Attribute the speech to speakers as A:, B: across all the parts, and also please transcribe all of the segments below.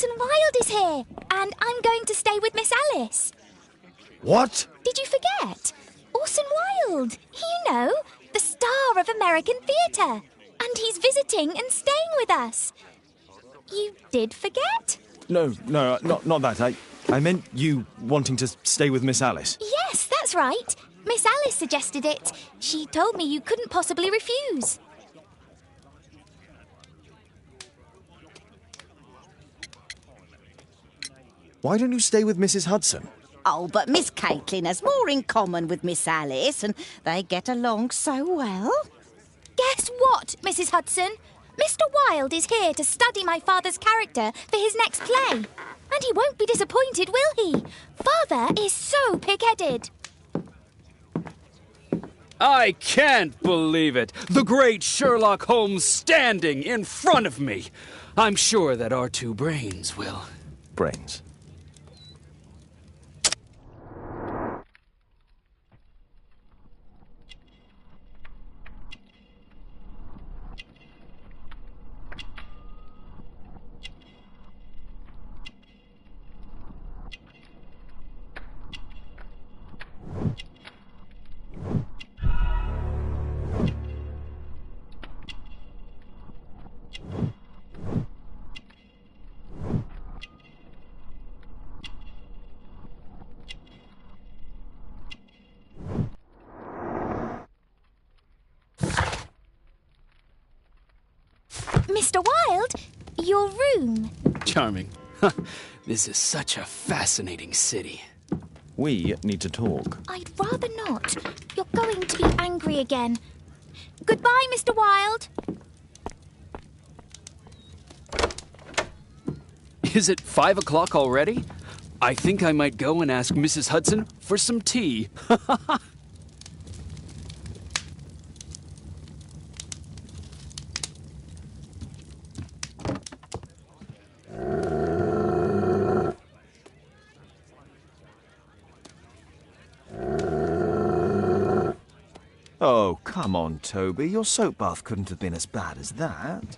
A: Orson Wilde is here, and I'm going to stay with Miss Alice.
B: What?
A: Did you forget? Orson Wilde, you know, the star of American theatre. And he's visiting and staying with us. You did forget?
B: No, not that. I meant you wanting to stay with Miss Alice.
A: Yes, that's right. Miss Alice suggested it. She told me you couldn't possibly refuse.
B: Why don't you stay with Mrs. Hudson?
C: Oh, but Miss Caitlin has more in common with Miss Alice, and they get along so well.
A: Guess what, Mrs. Hudson? Mr. Wilde is here to study my father's character for his next play. And he won't be disappointed, will he? Father is so pig-headed.
D: I can't believe it. The great Sherlock Holmes standing in front of me. I'm sure that our two brains will...
B: Brains.
A: Mr. Wilde, your room.
D: Charming. This is such a fascinating city.
B: We need to talk.
A: I'd rather not. You're going to be angry again. Goodbye, Mr. Wilde.
D: Is it 5 o'clock already? I think I might go and ask Mrs. Hudson for some tea.
B: Oh, come on, Toby. Your soap bath couldn't have been as bad as that.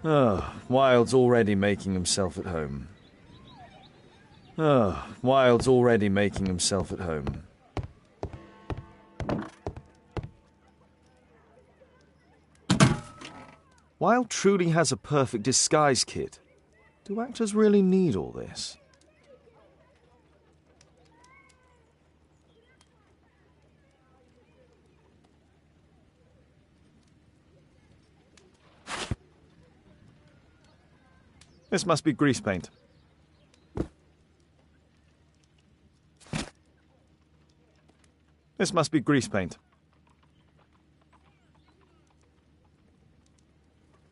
B: Oh, Wilde's already making himself at home. Oh, Wilde's already making himself at home. Wilde truly has a perfect disguise kit. Do actors really need all this? This must be grease paint. This must be grease paint.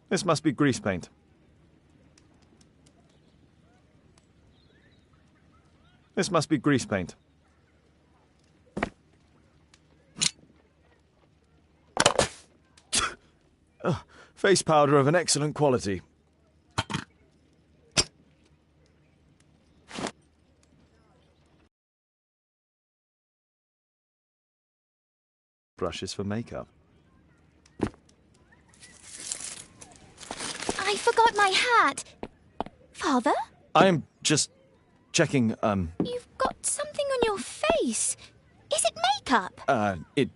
B: This must be grease paint. This must be grease paint. Face powder of an excellent quality. Brushes for makeup.
A: I forgot my hat. Father?
B: I'm just checking,
A: You've got something on your face. Is it makeup?
B: It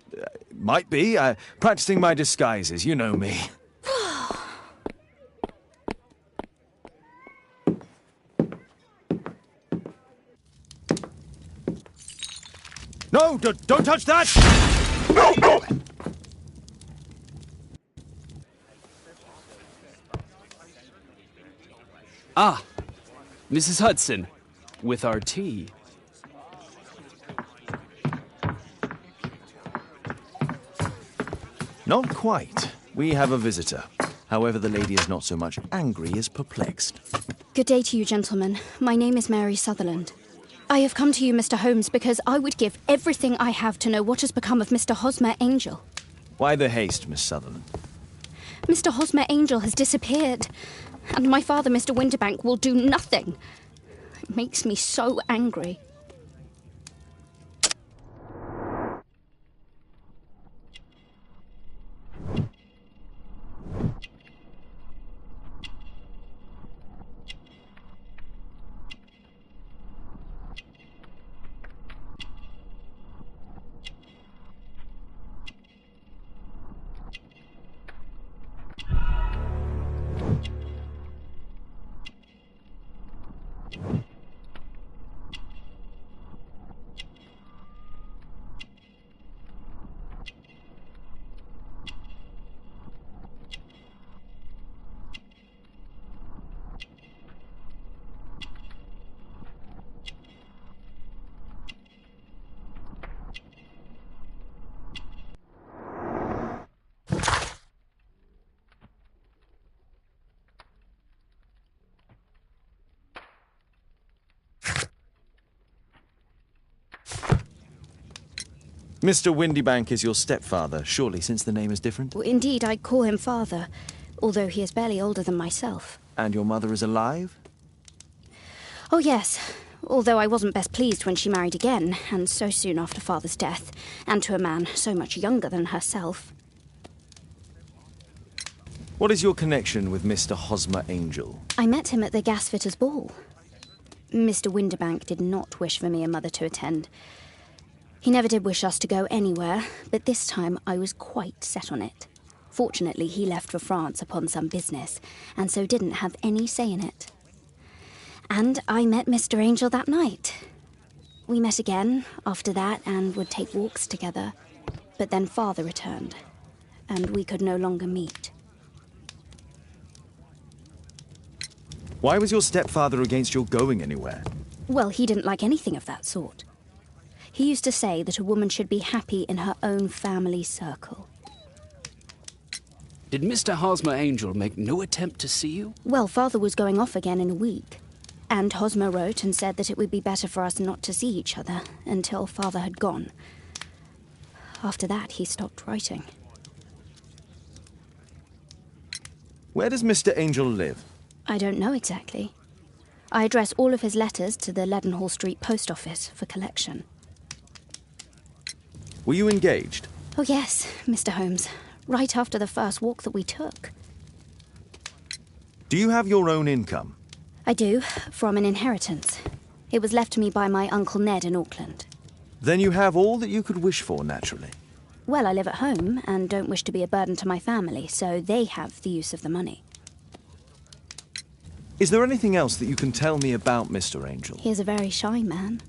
B: might be. Practicing my disguises, you know me. No, don't touch that! No!
D: Ah, Mrs. Hudson, with our tea.
B: Not quite. We have a visitor. However, the lady is not so much angry as perplexed.
E: Good day to you, gentlemen. My name is Mary Sutherland. I have come to you, Mr. Holmes, because I would give everything I have to know what has become of Mr. Hosmer Angel.
B: Why the haste, Miss Sutherland?
E: Mr. Hosmer Angel has disappeared, and my father, Mr. Winterbank, will do nothing. It makes me so angry.
B: Mr. Windybank is your stepfather, surely, since the name is different?
E: Well, indeed, I call him father, although he is barely older than myself.
B: And your mother is alive?
E: Oh, yes, although I wasn't best pleased when she married again, and so soon after father's death, and to a man so much younger than herself.
B: What is your connection with Mr. Hosmer Angel?
E: I met him at the gasfitters' ball. Mr. Winderbank did not wish for me and Mother to attend. He never did wish us to go anywhere, but this time I was quite set on it. Fortunately, he left for France upon some business, and so didn't have any say in it. And I met Mr. Angel that night. We met again after that and would take walks together. But then Father returned, and we could no longer meet.
B: Why was your stepfather against your going anywhere?
E: Well, he didn't like anything of that sort. He used to say that a woman should be happy in her own family circle.
D: Did Mr. Hosmer Angel make no attempt to see you?
E: Well, Father was going off again in a week. And Hosmer wrote and said that it would be better for us not to see each other until Father had gone. After that, he stopped writing.
B: Where does Mr. Angel live?
E: I don't know exactly. I address all of his letters to the Leadenhall Street post office for collection.
B: Were you engaged?
E: Oh, yes, Mr. Holmes. Right after the first walk that we took.
B: Do you have your own income?
E: I do, from an inheritance. It was left to me by my Uncle Ned in Auckland.
B: Then you have all that you could wish for, naturally.
E: Well, I live at home and don't wish to be a burden to my family, so they have the use of the money.
B: Is there anything else that you can tell me about Mr. Angel?
E: He is a very shy man.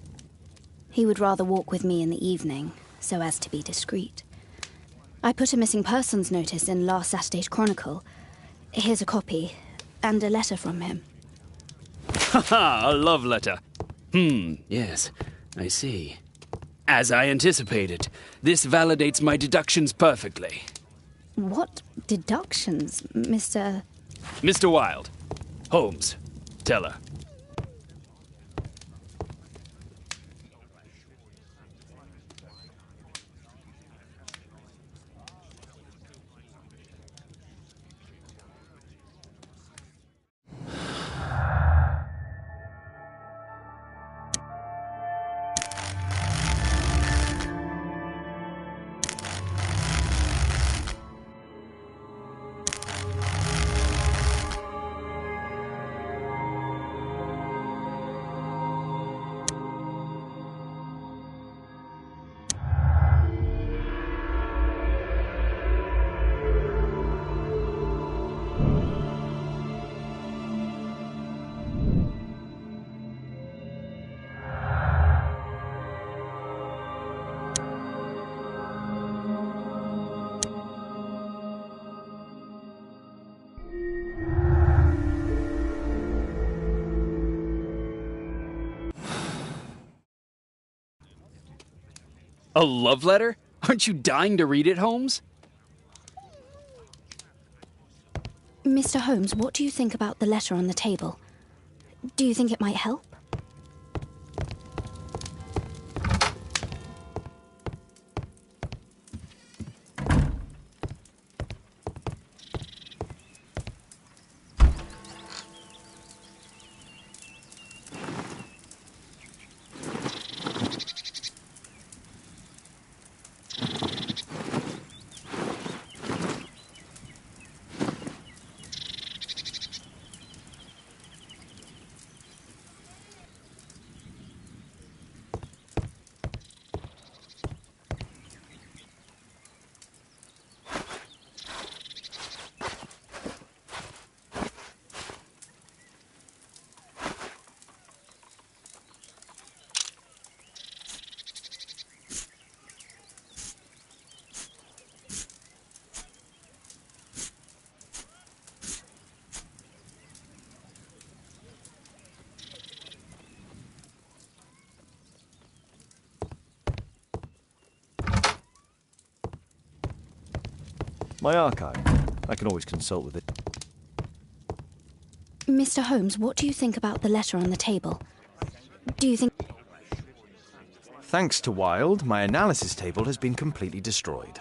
E: He would rather walk with me in the evening, so as to be discreet. I put a missing persons notice in last Saturday's Chronicle. Here's a copy, and a letter from him.
D: Ha! A love letter. Yes, I see. As I anticipated, this validates my deductions perfectly.
E: What deductions, Mr.
D: Mr. Wilde. Holmes, tell her. A love letter? Aren't you dying to read it, Holmes?
E: Mr. Holmes, what do you think about the letter on the table? Do you think it might help?
B: My archive. I can always consult with it.
E: Mr. Holmes, what do you think about the letter on the table? Do you think...
B: Thanks to Wilde, my analysis table has been completely destroyed.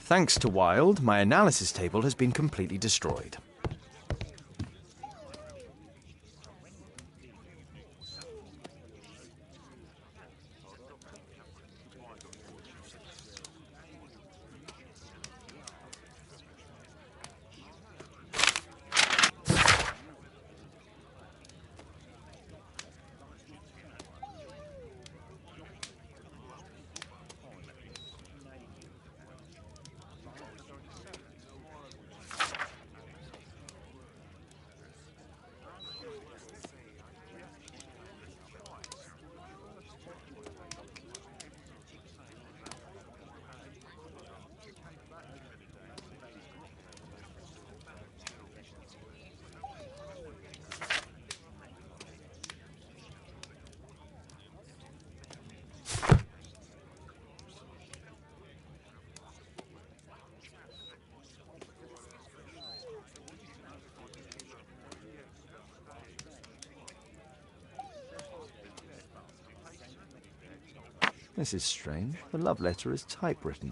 B: Thanks to Wilde, my analysis table has been completely destroyed. This is strange. The love letter is typewritten.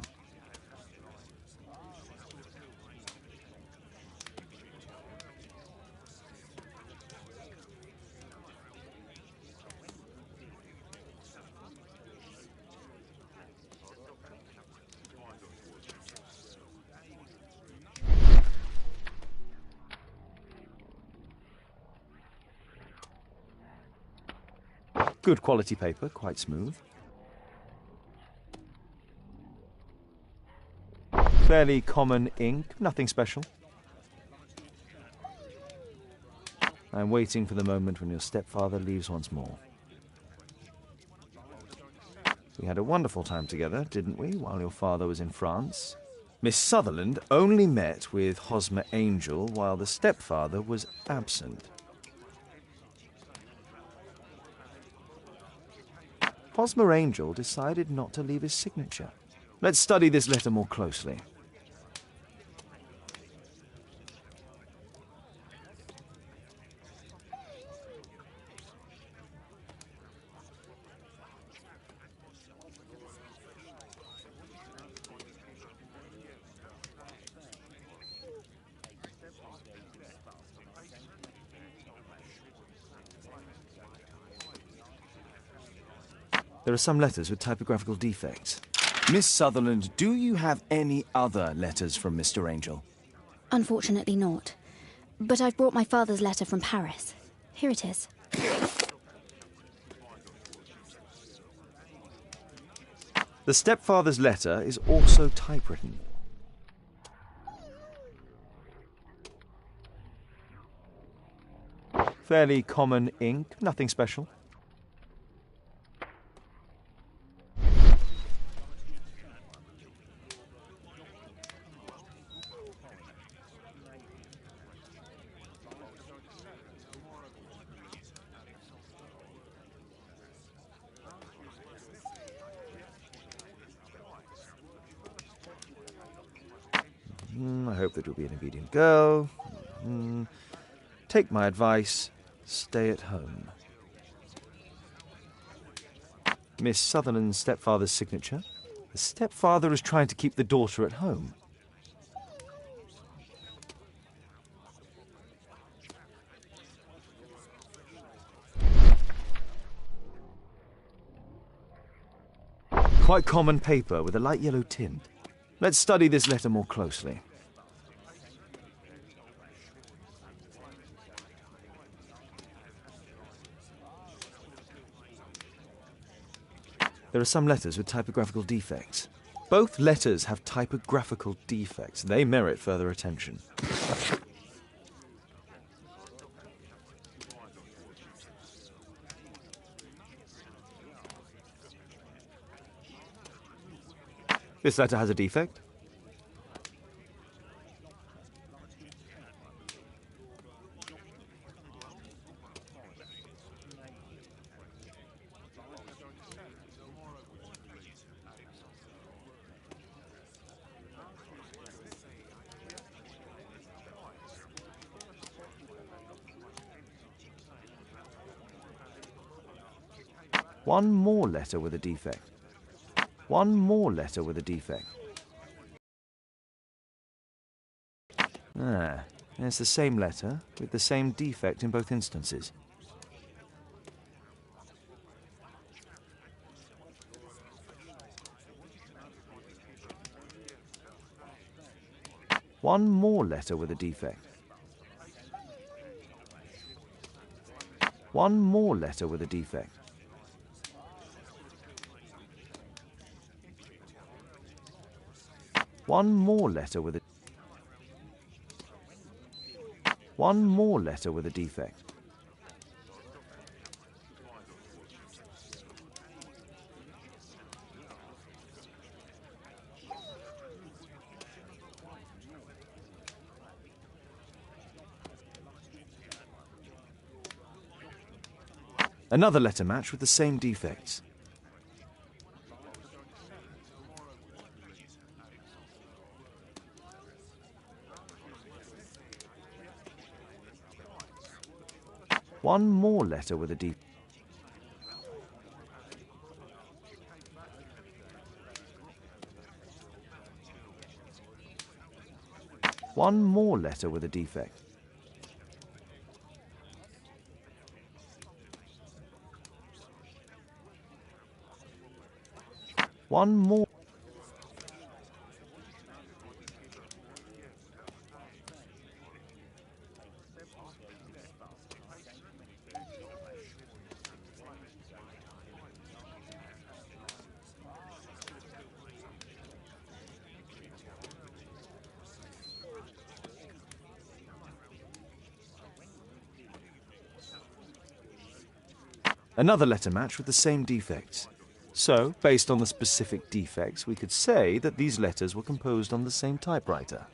B: Good quality paper, quite smooth. Fairly common ink, nothing special. I'm waiting for the moment when your stepfather leaves once more. We had a wonderful time together, didn't we, while your father was in France? Miss Sutherland only met with Hosmer Angel while the stepfather was absent. Hosmer Angel decided not to leave his signature. Let's study this letter more closely. There are some letters with typographical defects. Miss Sutherland, do you have any other letters from Mr. Angel?
E: Unfortunately not. But I've brought my father's letter from Paris. Here it is.
B: The stepfather's letter is also typewritten. Fairly common ink, nothing special. I hope that you'll be an obedient girl. Take my advice. Stay at home. Miss Sutherland's stepfather's signature. The stepfather is trying to keep the daughter at home. Quite common paper with a light yellow tint. Let's study this letter more closely. There are some letters with typographical defects. Both letters have typographical defects. They merit further attention. This letter has a defect. One more letter with a defect. One more letter with a defect. It's the same letter with the same defect in both instances. One more letter with a defect. One more letter with a defect. One more letter with a... One more letter with a defect. Another letter match with the same defects. One more letter with a defect. One more letter with a defect. One more. Another letter match with the same defects. So, based on the specific defects, we could say that these letters were composed on the same typewriter.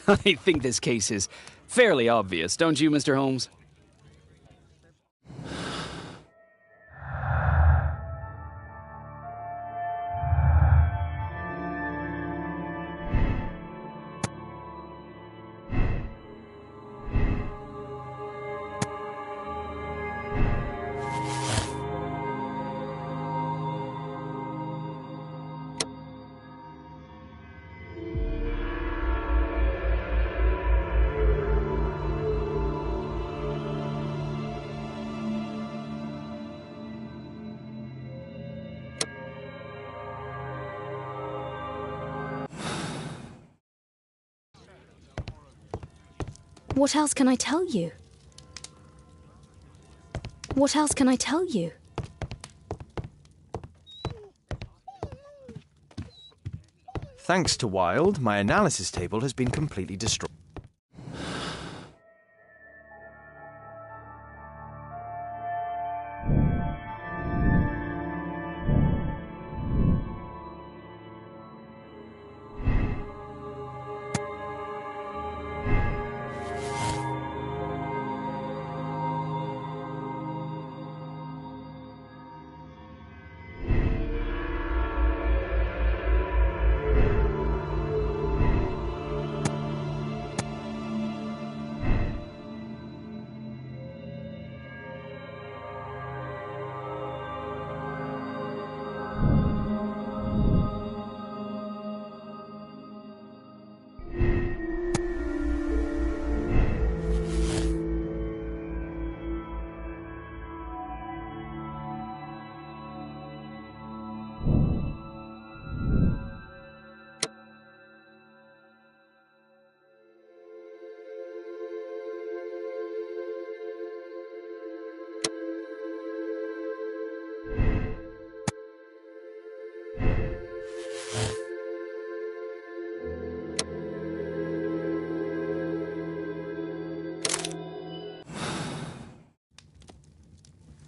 D: I think this case is fairly obvious, don't you, Mr. Holmes?
E: What else can I tell you? What else can I tell you?
B: Thanks to Wilde, my analysis table has been completely destroyed.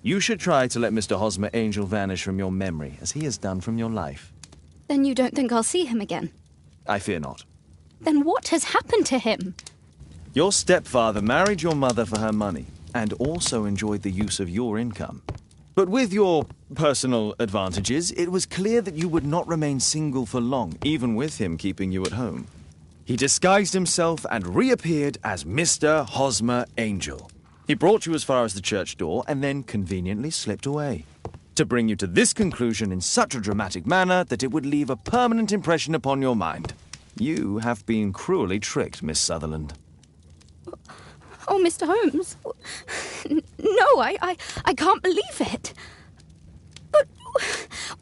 B: You should try to let Mr. Hosmer Angel vanish from your memory, as he has done from your life.
E: Then you don't think I'll see him again?
B: I fear not.
E: Then what has happened to him?
B: Your stepfather married your mother for her money, and also enjoyed the use of your income. But with your personal advantages, it was clear that you would not remain single for long, even with him keeping you at home. He disguised himself and reappeared as Mr. Hosmer Angel. He brought you as far as the church door and then conveniently slipped away, to bring you to this conclusion in such a dramatic manner that it would leave a permanent impression upon your mind. You have been cruelly tricked, Miss Sutherland.
E: Oh, Mr. Holmes. No, I can't believe it. But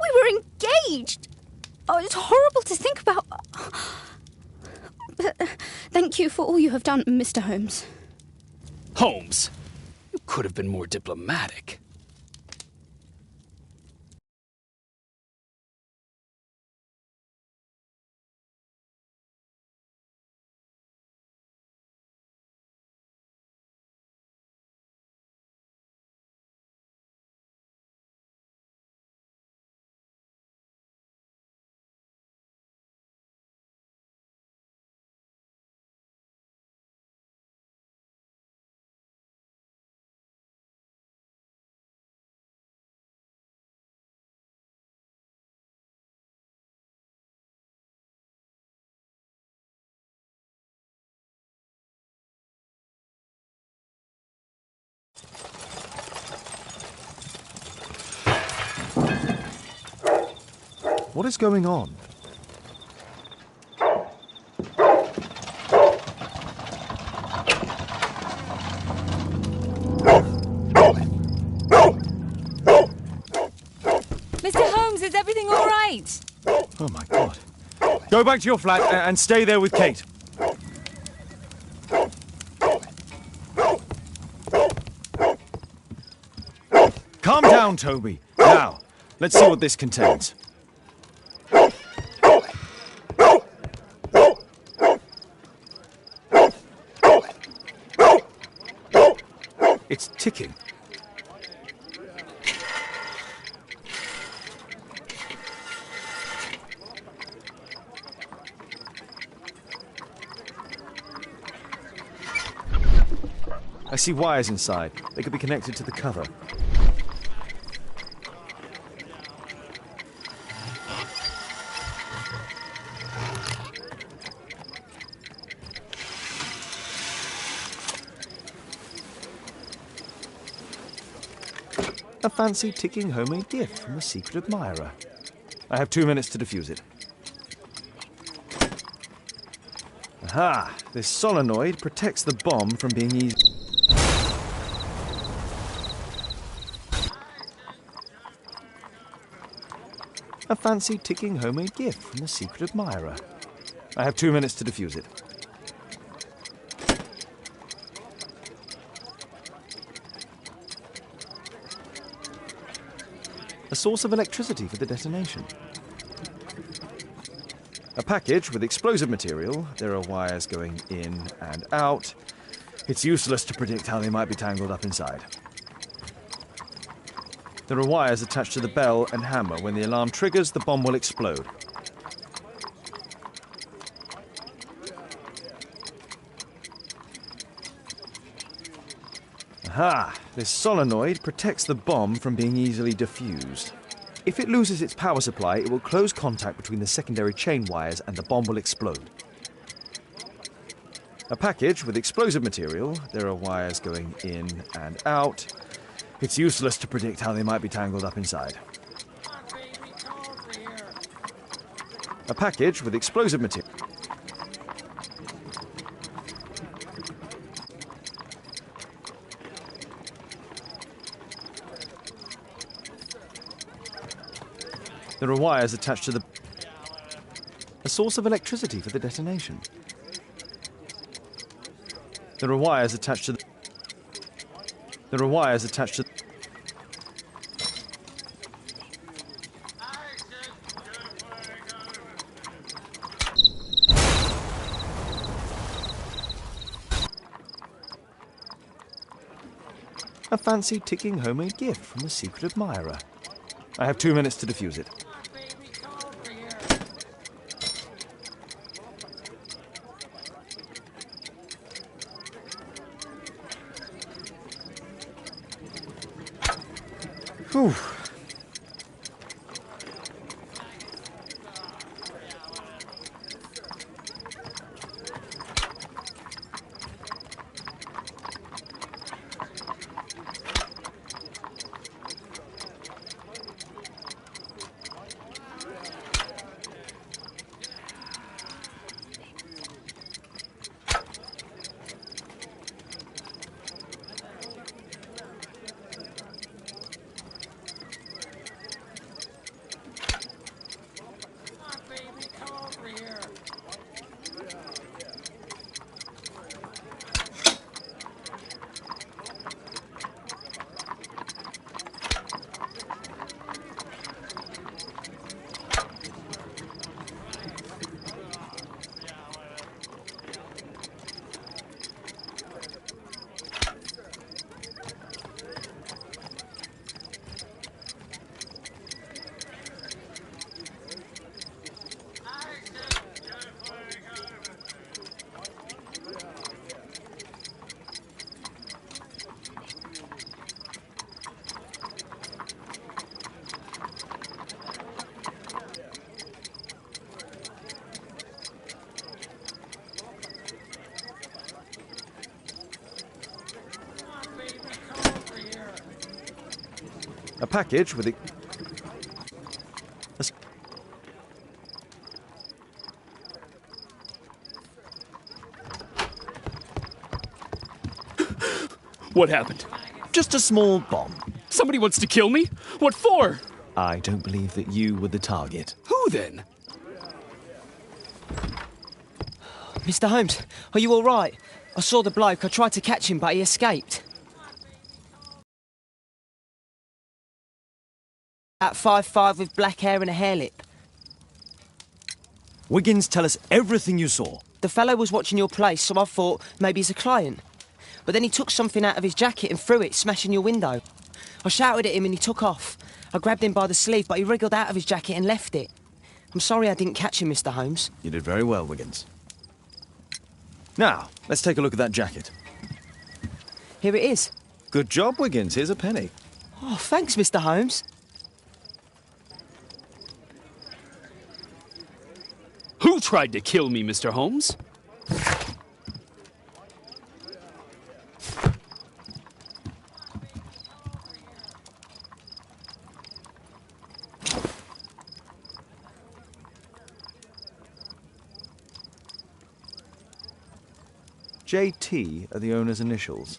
E: we were engaged. Oh, it's horrible to think about. But thank you for all you have done, Mr. Holmes.
D: Holmes, you could have been more diplomatic.
B: What is going on?
F: Mr. Holmes, is everything all right?
B: Oh, my God. Go back to your flat and stay there with Kate. Calm down, Toby. Now, let's see what this contains. It's ticking. I see wires inside. They could be connected to the cover. A fancy ticking homemade gift from a secret admirer. I have 2 minutes to defuse it. Aha! This solenoid protects the bomb from being easy. A fancy ticking homemade gift from a secret admirer. I have 2 minutes to defuse it. A source of electricity for the detonation. A package with explosive material. There are wires going in and out. It's useless to predict how they might be tangled up inside. There are wires attached to the bell and hammer. When the alarm triggers, the bomb will explode. Aha! This solenoid protects the bomb from being easily diffused. If it loses its power supply, it will close contact between the secondary chain wires and the bomb will explode. A package with explosive material. There are wires going in and out. It's useless to predict how they might be tangled up inside. A package with explosive material. There are wires attached to the... A source of electricity for the detonation. There are wires attached to the... There are wires attached to... A fancy ticking homemade gift from a secret admirer. I have 2 minutes to defuse it. Whew. A package with
D: What happened?
B: just a small bomb.
D: Somebody wants to kill me? What for?
B: I don't believe that you were the target.
D: Who then?
G: Mr. Holmes, are you all right? I saw the bloke. I tried to catch him, but he escaped. At 5'5" with black hair and a hair lip.
B: Wiggins, tell us everything you saw.
G: The fellow was watching your place, so I thought maybe he's a client. But then he took something out of his jacket and threw it, smashing your window. I shouted at him and he took off. I grabbed him by the sleeve, but he wriggled out of his jacket and left it. I'm sorry I didn't catch him, Mr. Holmes.
B: You did very well, Wiggins. Now, let's take a look at that jacket.
G: Here it is.
B: Good job, Wiggins. Here's a penny.
G: Oh, thanks, Mr. Holmes.
D: Who tried to kill me, Mr. Holmes?
B: JT are the owner's initials.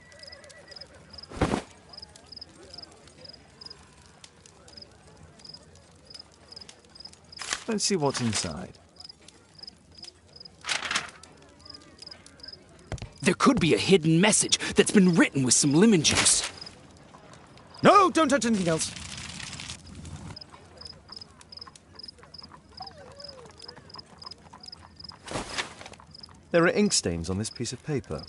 B: Let's see what's inside.
D: There could be a hidden message that's been written with some lemon juice.
B: No, don't touch anything else. There are ink stains on this piece of paper.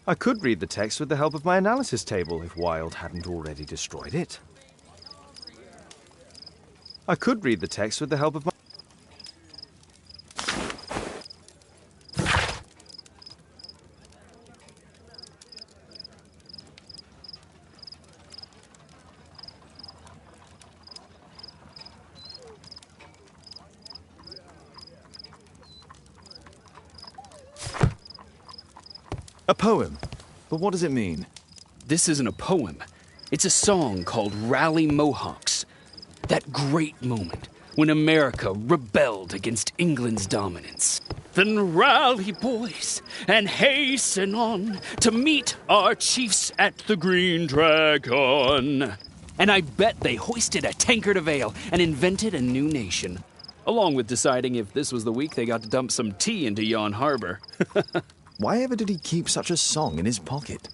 B: I could read the text with the help of my analysis table if Wilde hadn't already destroyed it. I could read the text with the help of my... A poem. But what does it mean?
D: This isn't a poem. It's a song called Rally Mohawks. That great moment when America rebelled against England's dominance. Then rally, boys, and hasten on to meet our chiefs at the Green Dragon. And I bet they hoisted a tankard of ale and invented a new nation. Along with deciding if this was the week they got to dump some tea into Yon Harbor.
B: Why ever did he keep such a song in his pocket?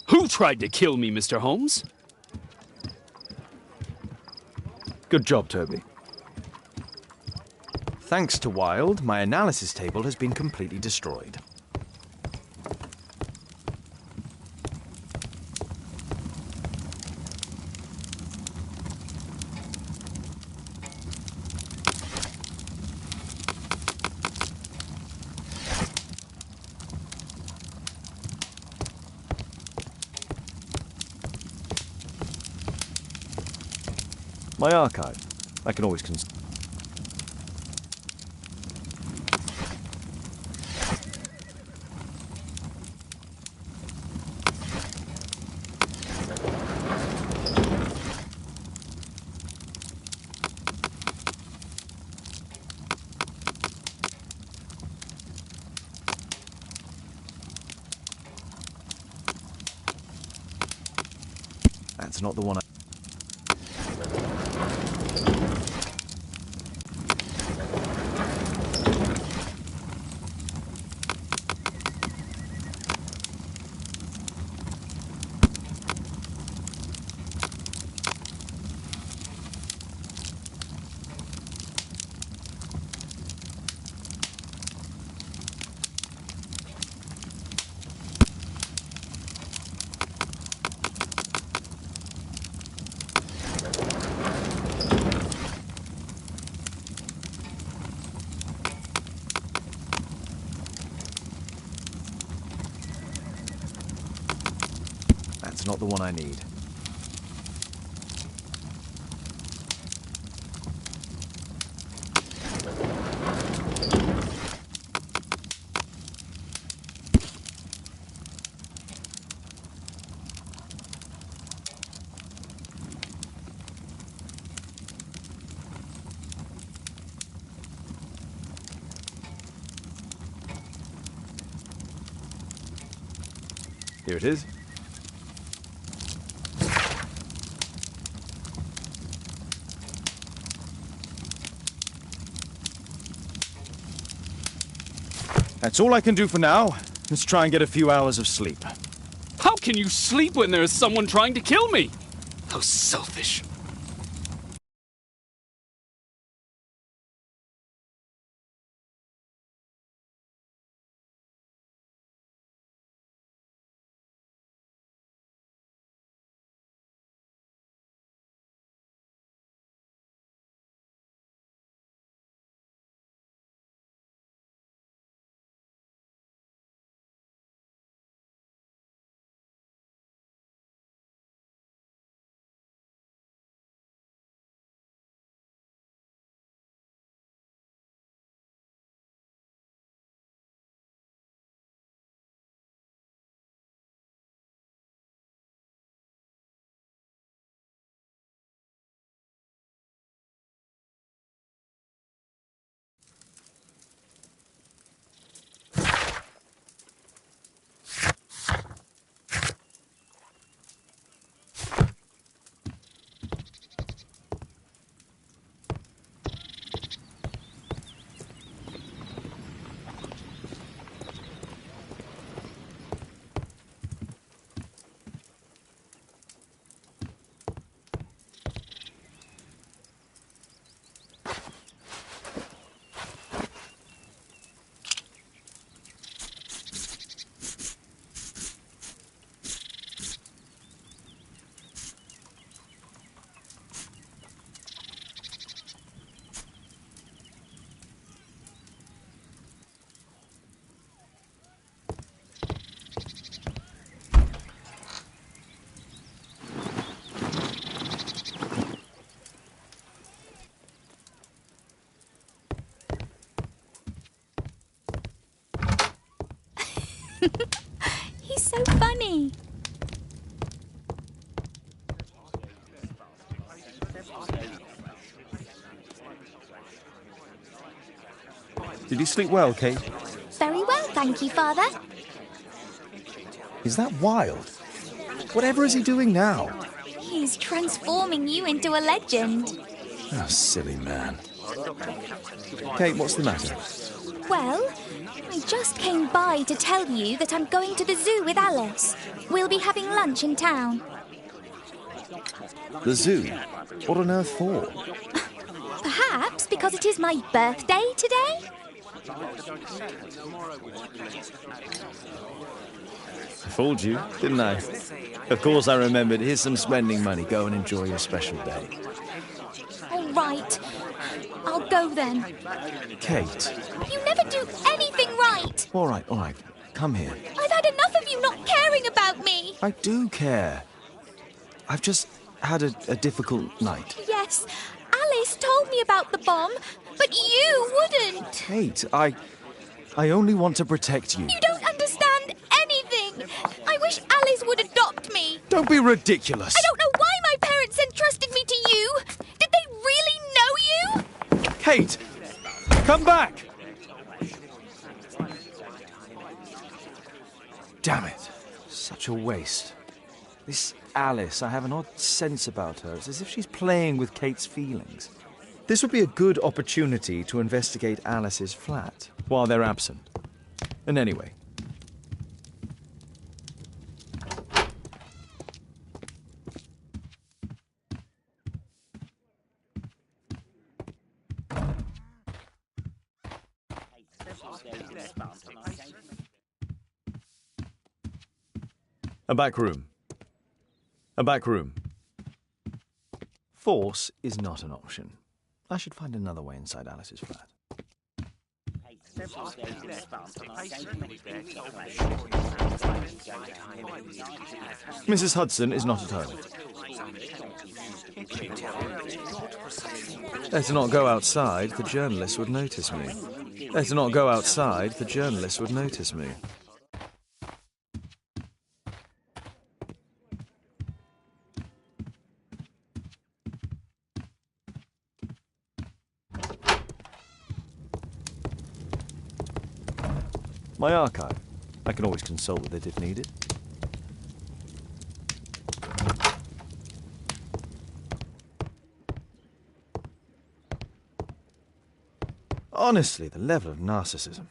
D: Who tried to kill me, Mr. Holmes?
B: Good job, Toby. Thanks to Wilde, my analysis table has been completely destroyed. My archive. I can always consult. That's not the one I... That's not the one I need. Here it is. That's all I can do for now. Let's try and get a few hours of sleep.
D: How can you sleep when there is someone trying to kill me? How selfish.
A: He's so funny.
B: Did you sleep well, Kate?
A: Very well, thank you, Father.
B: Is that Wilde? Whatever is he doing now?
A: He's transforming you into a legend.
B: Oh, silly man. Kate, what's the matter?
A: Well, I just came by to tell you that I'm going to the zoo with Alice. We'll be having lunch in town.
B: The zoo? What on earth for?
A: Perhaps because it is my birthday today?
B: I fooled you, didn't I? Of course I remembered. Here's some spending money. Go and enjoy your special day.
A: All right. I'll go then.
B: Kate.
A: You never do anything right.
B: All right. Come here.
A: I've had enough of you not caring about me.
B: I do care. I've just had a difficult night.
A: Yes, Alice told me about the bomb, but you wouldn't.
B: Kate, I only want to protect you.
A: You don't understand anything. I wish Alice would adopt me.
B: Don't be ridiculous.
A: I don't know why my parents entrusted me to you. Did they really know you?
B: Kate, come back! Damn it. Such a waste. This Alice, I have an odd sense about her. It's as if she's playing with Kate's feelings. This would be a good opportunity to investigate Alice's flat while they're absent. And anyway. A back room. A back room. Force is not an option. I should find another way inside Alice's flat. Mrs. Hudson is not at home. Better not go outside, the journalists would notice me. Better not go outside, the journalists would notice me. My archive. I can always consult with it if needed. Honestly, the level of narcissism.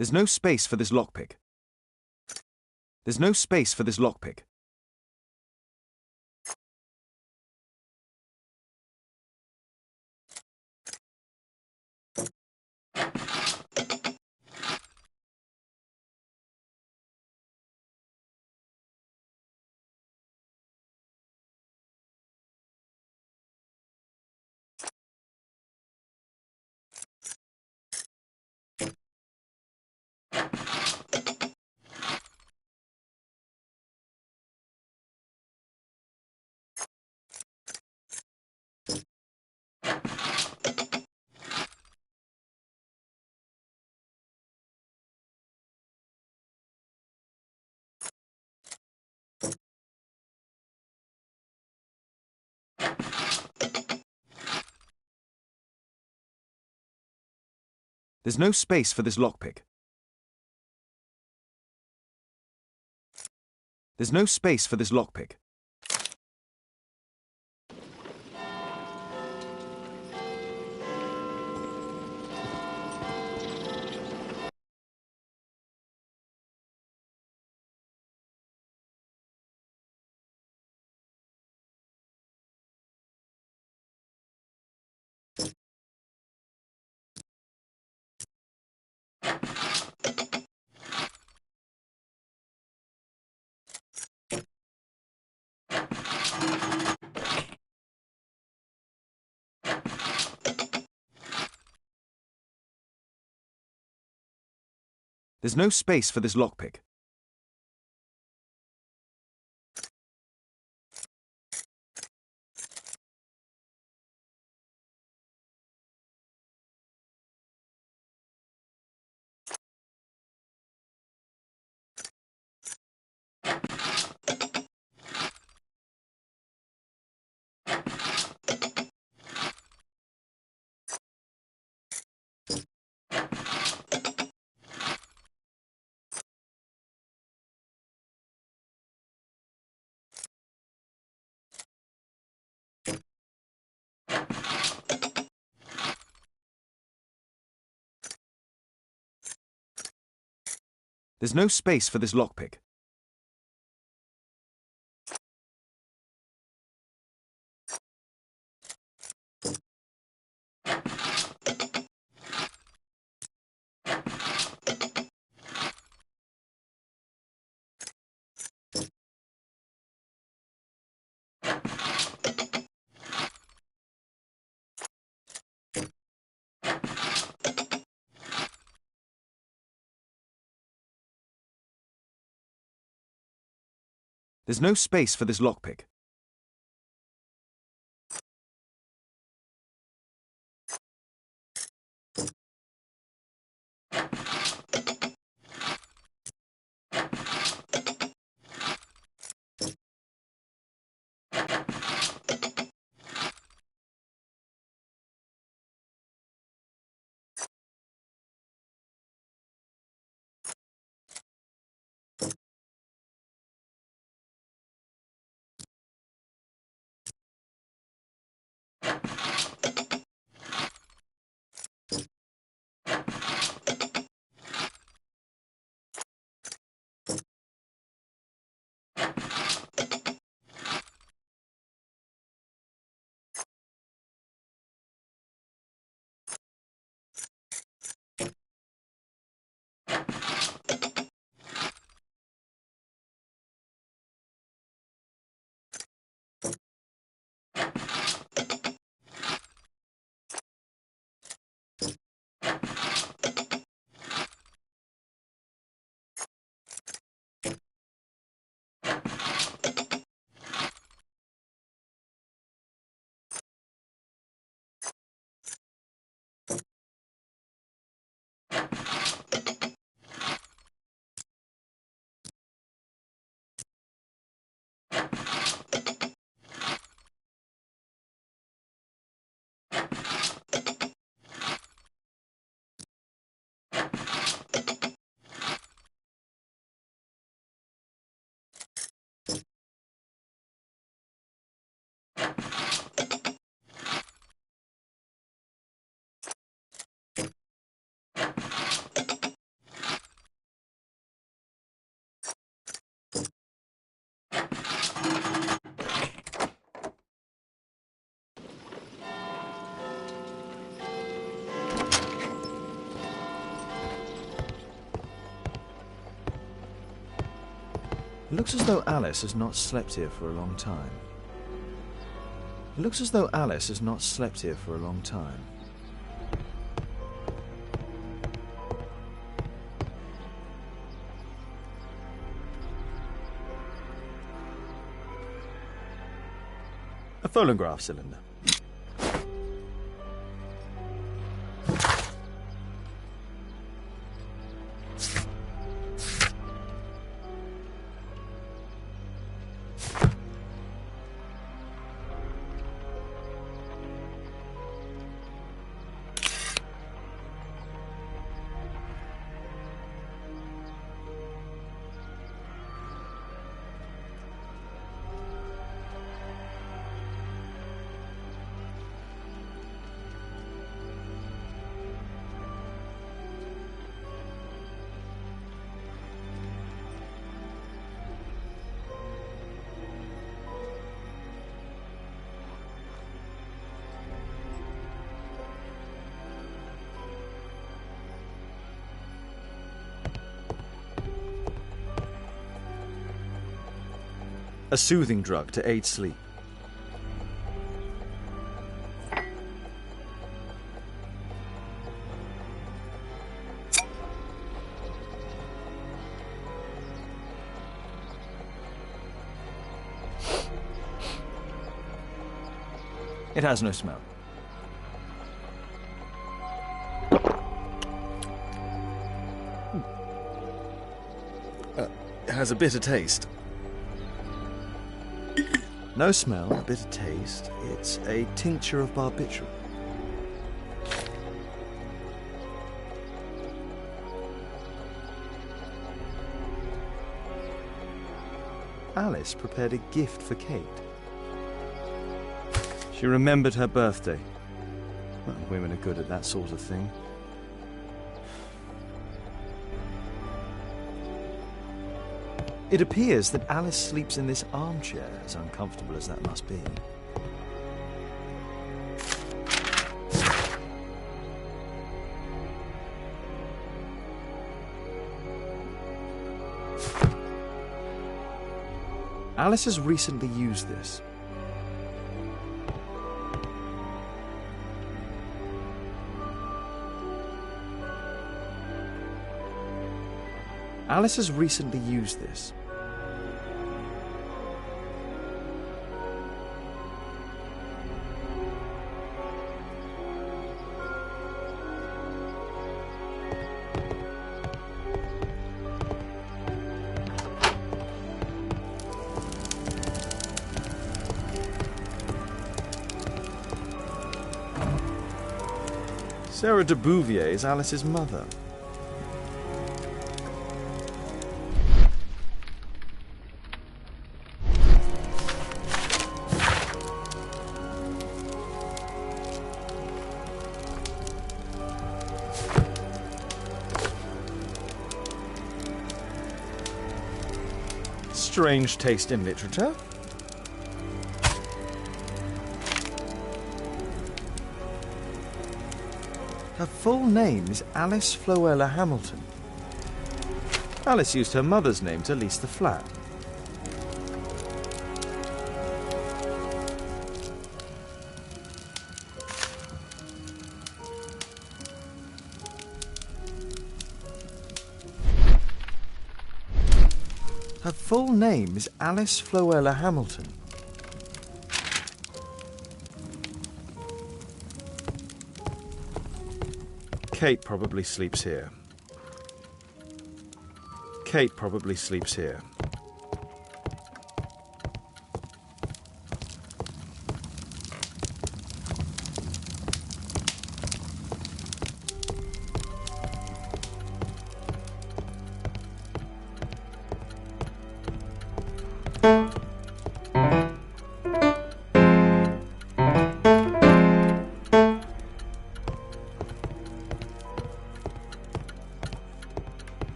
B: There's no space for this lockpick. There's no space for this lockpick. There's no space for this lockpick. There's no space for this lockpick. There's no space for this lockpick. There's no space for this lockpick. There's no space for this lockpick. It looks as though Alice has not slept here for a long time. It looks as though Alice has not slept here for a long time. A phonograph cylinder. A soothing drug to aid sleep. It has no smell. It has a bitter taste. No smell, a bitter taste. It's a tincture of barbiturate. Alice prepared a gift for Kate. She remembered her birthday. Well, women are good at that sort of thing. It appears that Alice sleeps in this armchair, as uncomfortable as that must be. Alice has recently used this. Alice has recently used this. Sarah de Bouvier is Alice's mother. Strange taste in literature. Her full name is Alice Floella Hamilton. Alice used her mother's name to lease the flat. Her full name is Alice Floella Hamilton. Kate probably sleeps here. Kate probably sleeps here.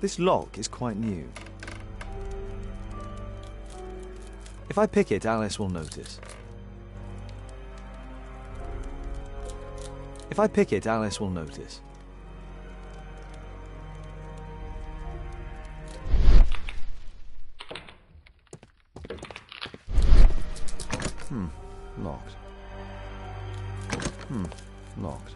B: This lock is quite new. If I pick it, Alice will notice. If I pick it, Alice will notice. Locked. Locked.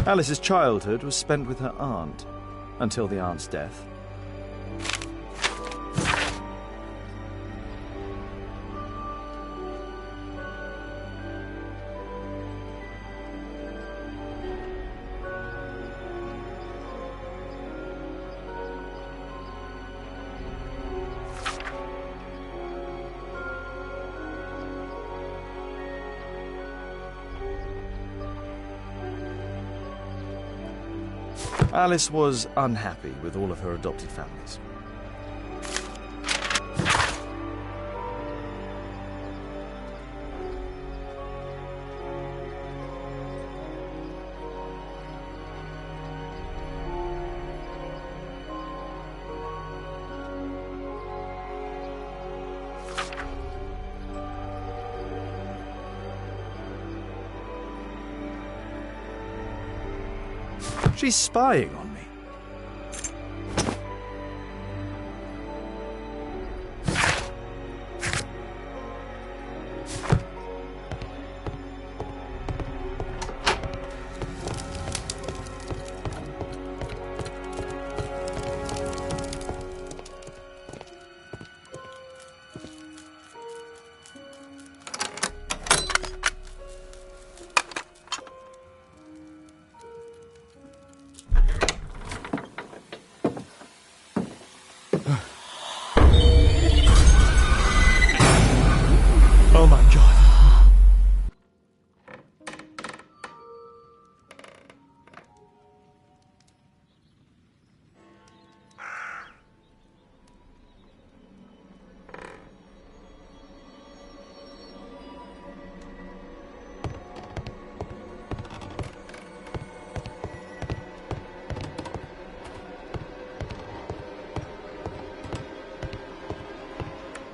B: Alice's childhood was spent with her aunt, until the aunt's death. Alice was unhappy with all of her adopted families. She's spying on me.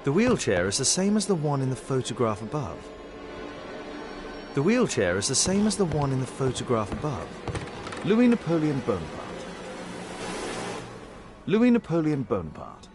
B: The wheelchair is the same as the one in the photograph above. The wheelchair is the same as the one in the photograph above. Louis Napoleon Bonaparte. Louis Napoleon Bonaparte.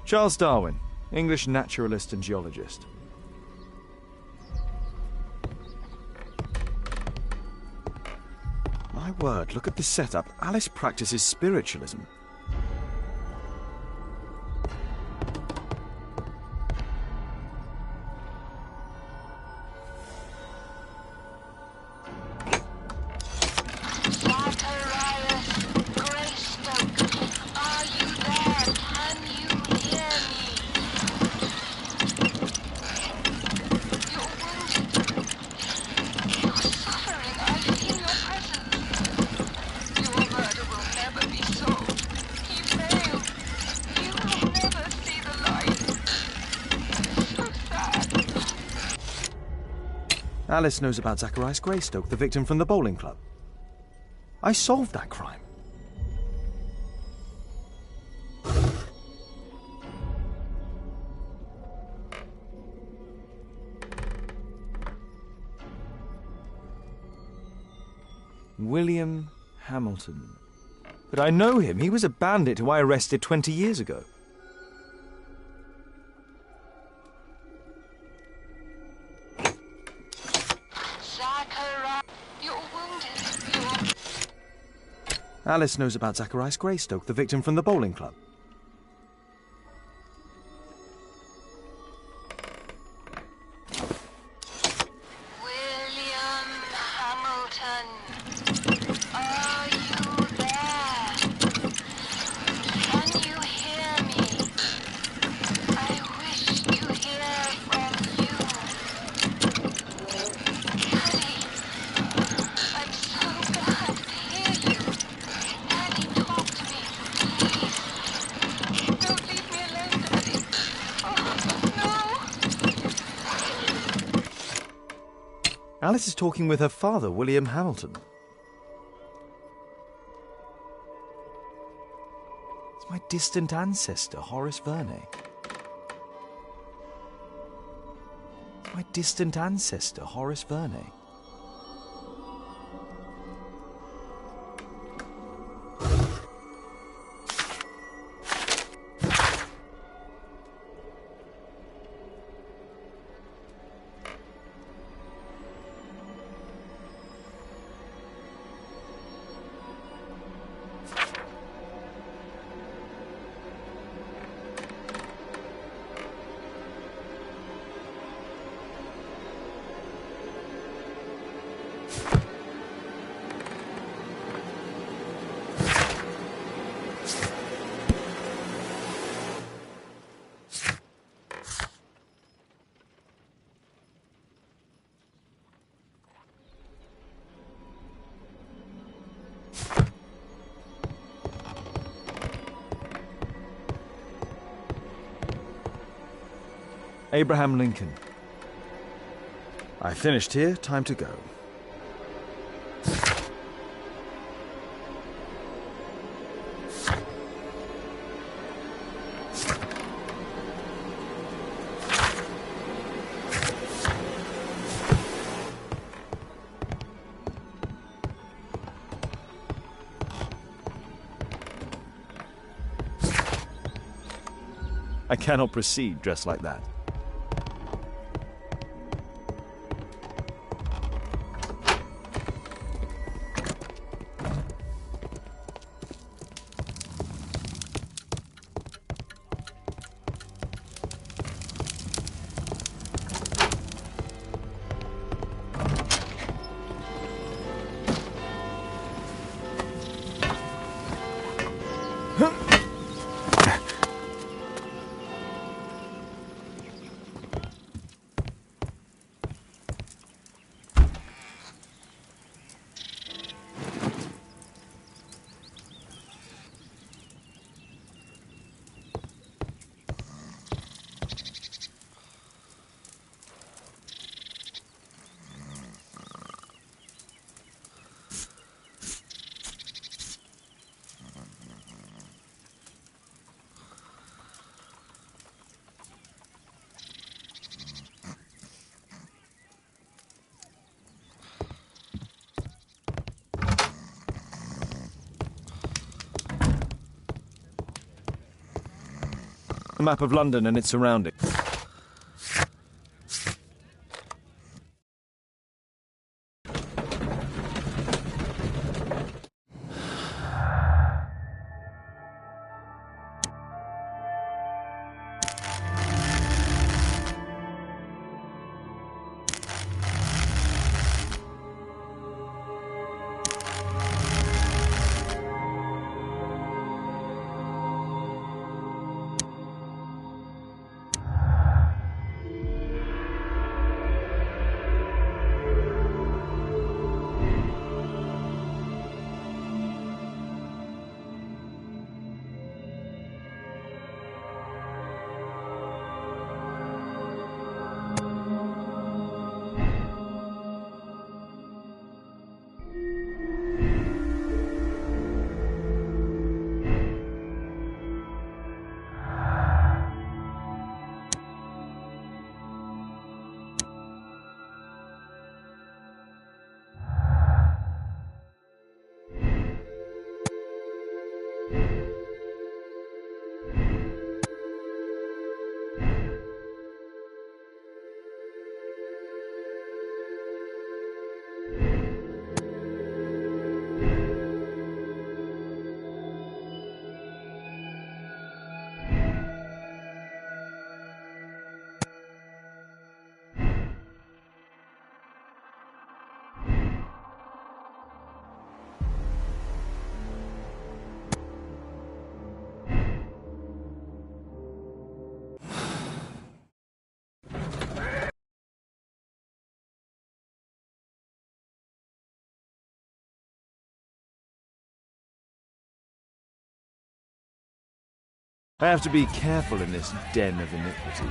B: Charles Darwin, English naturalist and geologist. My word, look at this setup. Alice practices spiritualism. Alice knows about Zacharias Greystoke, the victim from the bowling club. I solved that crime. William Hamilton. But I know him. He was a bandit who I arrested 20 years ago. Alice knows about Zacharias Greystoke, the victim from the bowling club.
H: William Hamilton, are you there? Can you hear me? I wish to hear from you. Daddy, I'm so glad to hear you. Daddy, talk to me, please. Don't leave me alone, Daddy. Oh, no.
B: Alice is talking with her father, William Hamilton. It's my distant ancestor, Horace Verney. It's my distant ancestor, Horace Verney. Abraham Lincoln. I finished here, time to go. I cannot proceed dressed like that. map of London and its surroundings. I have to be careful in this den of iniquity.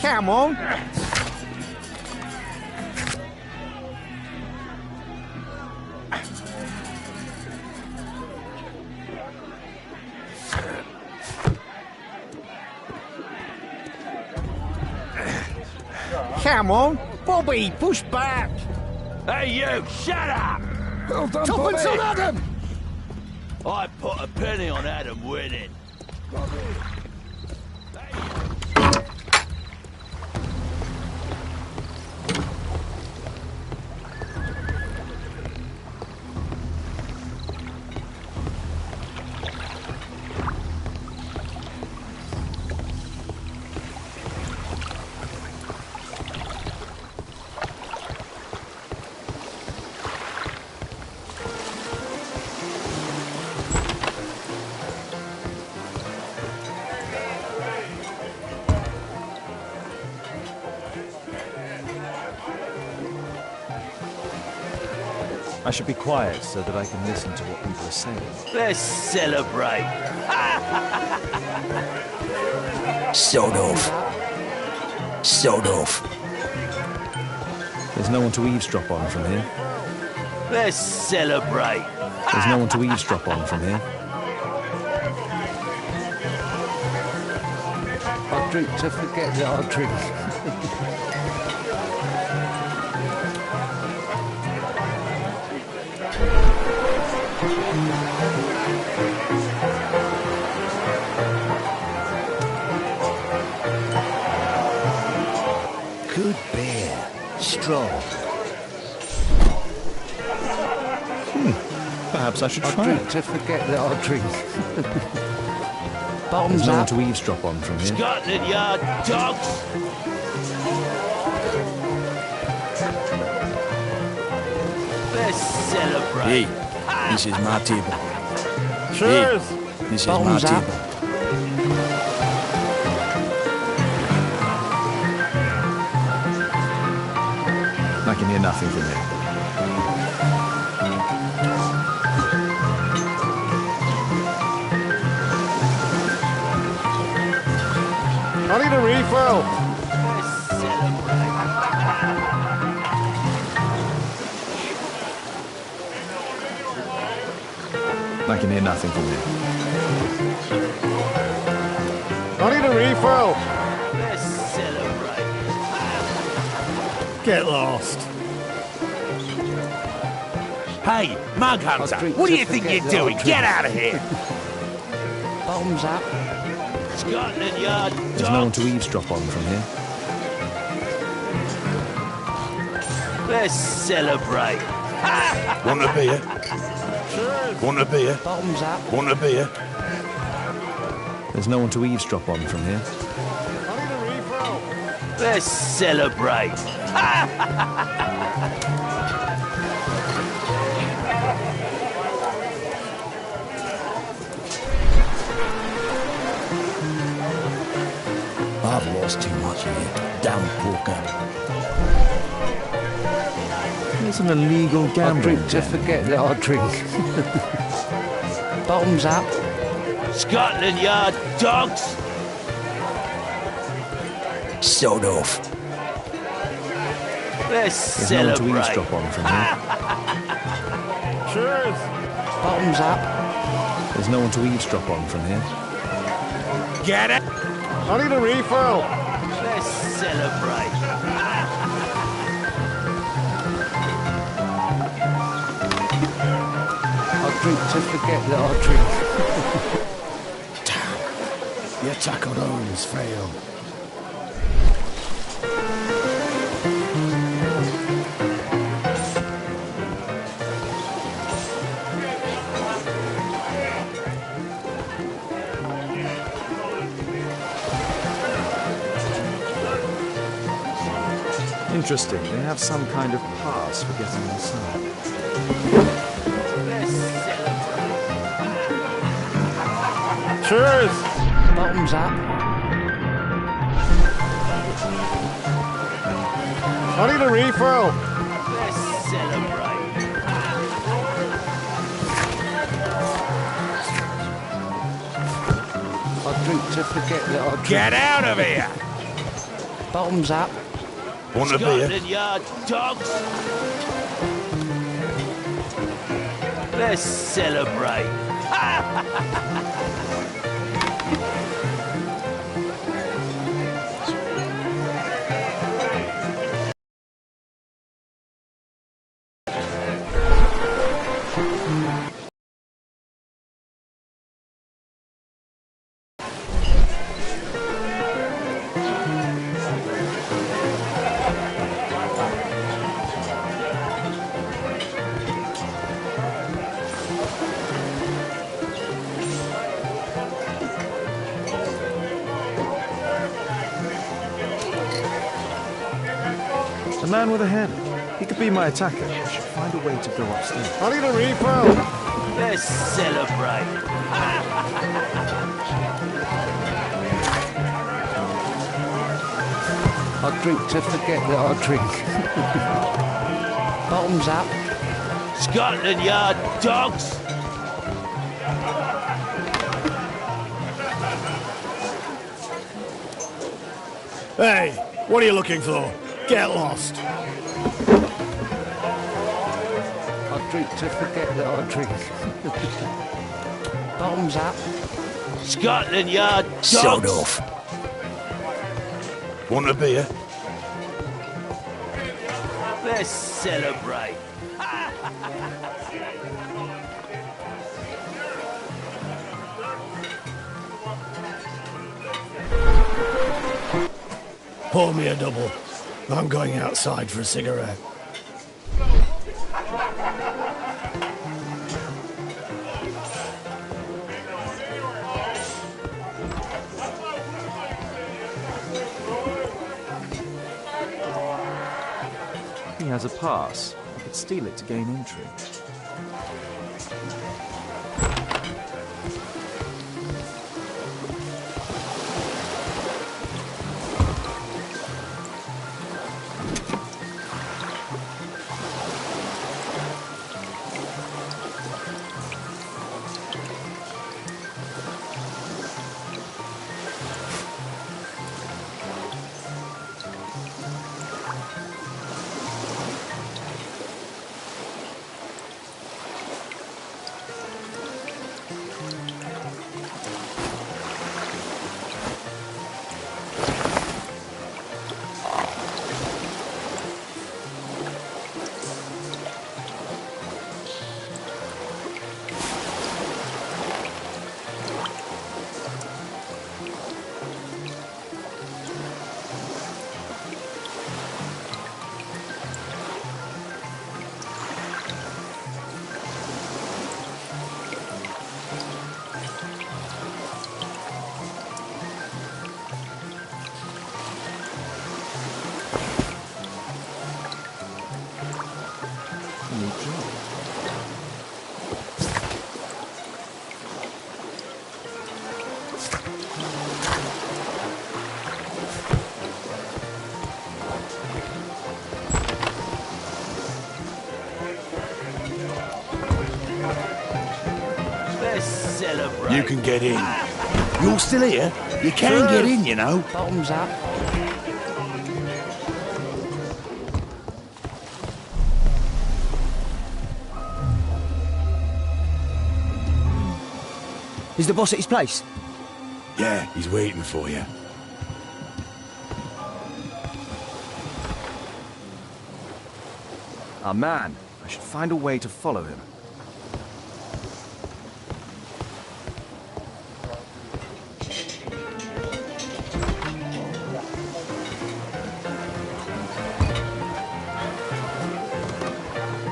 I: Come on. Come on. Bobby, push back.
J: Hey, you, shut up!
I: Well done,
J: Tuppence
I: Bobby.
J: on Adam! I put a penny on Adam winning.
B: I should be quiet so that I can listen to what people are saying.
J: Let's celebrate.
K: Sod off. Sod off.
B: There's no one to eavesdrop on from here.
J: Let's celebrate.
B: There's no one to eavesdrop on from here.
I: I drink to forget that I drink.
K: Good beer. Strong.
B: Perhaps I should
I: I
B: try
I: drink
B: it.
I: to forget that I drink.
B: There's
I: Bottoms
B: no one
I: up.
B: to eavesdrop on from here.
J: Scotland Yard dogs. Let's celebrate.
K: Hey, this is my table.
I: Cheers.
K: Hey, this is
I: Bottoms
K: my
I: up.
K: table.
B: I can hear nothing from here.
I: I need a refill.
J: Let's celebrate.
B: I can hear nothing from here.
I: I need a refill.
J: Let's celebrate.
I: Get lost.
J: Hey, Mug Hunter,
I: I drink
J: what do
I: to
J: you think
I: forget
J: you're
I: that I
J: doing?
I: drink.
J: Get out of here.
I: Bottoms up.
J: Scotland Yard
B: There's no one
J: dogs.
B: to eavesdrop on from here.
J: Let's celebrate.
K: Want a beer? Want a beer?
I: Bottoms up.
K: Want a beer?
B: There's no one to eavesdrop on from here.
I: I need a refill.
J: Let's celebrate.
K: I've lost too much here. Damn poker.
B: It's an illegal
I: I
B: gambling
I: drink to
B: den.
I: forget that I drink. Bottoms up.
J: Scotland Yard dogs.
K: Sod off.
J: Let's
B: There's no one to
J: celebrate.
B: eavesdrop on from here.
I: Cheers. Bottoms up.
B: There's no one to eavesdrop on from here.
J: Get it?
I: I need a refill.
J: Let's celebrate.
I: I drink to forget that I drink.
K: Your attack on Owens failed.
B: Interesting. They have some kind of pass for getting inside.
J: Let's celebrate.
I: Cheers. Bottoms up. I need a refill.
J: Let's celebrate.
I: I drink to forget that I drink.
J: Get out of here.
I: Bottoms up.
K: Want a beer?
J: Scotland Yard dogs! Let's celebrate.
B: The man with a hammer. He could be my attacker. I should find a way to go upstairs.
K: I need a refill.
J: Let's celebrate.
I: I drink to forget that I drink. Bottoms up.
J: Scotland Yard dogs!
K: Hey, what are you looking for? Get lost.
I: I drink to forget that I drink. Bottoms up.
J: Scotland Yard dogs!
K: Sod off. Want a beer?
J: Let's celebrate.
K: Pour me a double. I'm going outside for a cigarette.
B: He has a pass. I could steal it to gain entry.
J: Let's celebrate.
K: You can get in. You're still here? You can get in, you know.
I: Bottoms up.
G: Is the boss at his place?
K: Yeah, he's waiting for you.
B: Ah, man. I should find a way to follow him.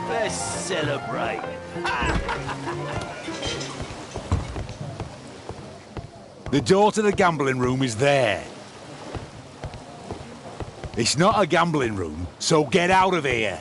J: Let's celebrate.
K: The door to the gambling room is there. It's not a gambling room, so get out of here.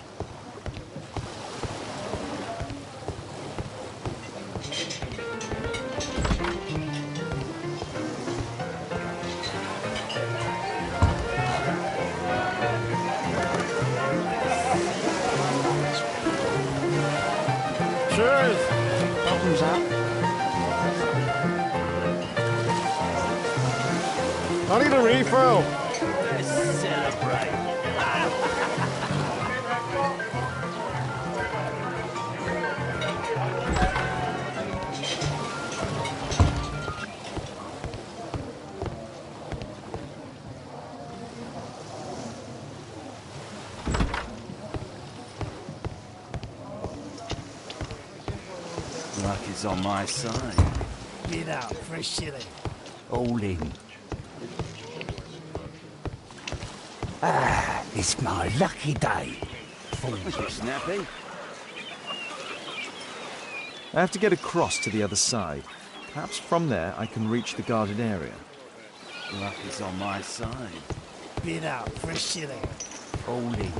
I: Cheers. Bottoms up.
K: I need a refill.
J: Let's celebrate. Luck is on my side.
L: Bid out for a shilling.
J: All in.
K: It's my lucky day.
J: Snappy.
B: I have to get across to the other side. Perhaps from there I can reach the guarded area.
J: Luck is on my side.
L: Bid out for a shilling.
J: All in.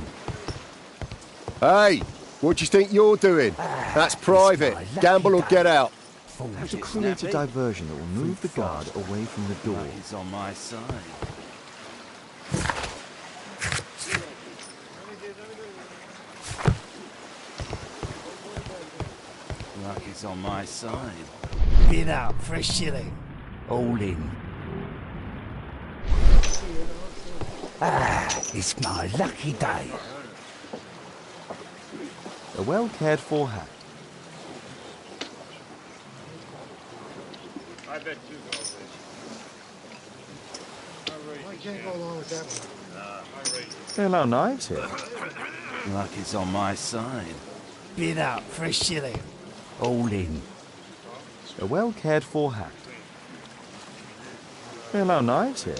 M: Hey, what do you think you're doing? That's private. Gamble or get out.
B: I have to create a diversion that will move the guard away from the door.
J: Luck is on my side. Luck is on my side.
L: Bid out for a shilling.
J: All in.
K: It's my lucky day.
B: A well cared for hat.
I: I bet two goals. I can't go along with that one.
B: They allow knives here.
J: Luck is on my side.
L: Bid out for a shilling.
J: All in.
B: A well cared for hat. They allow knives here.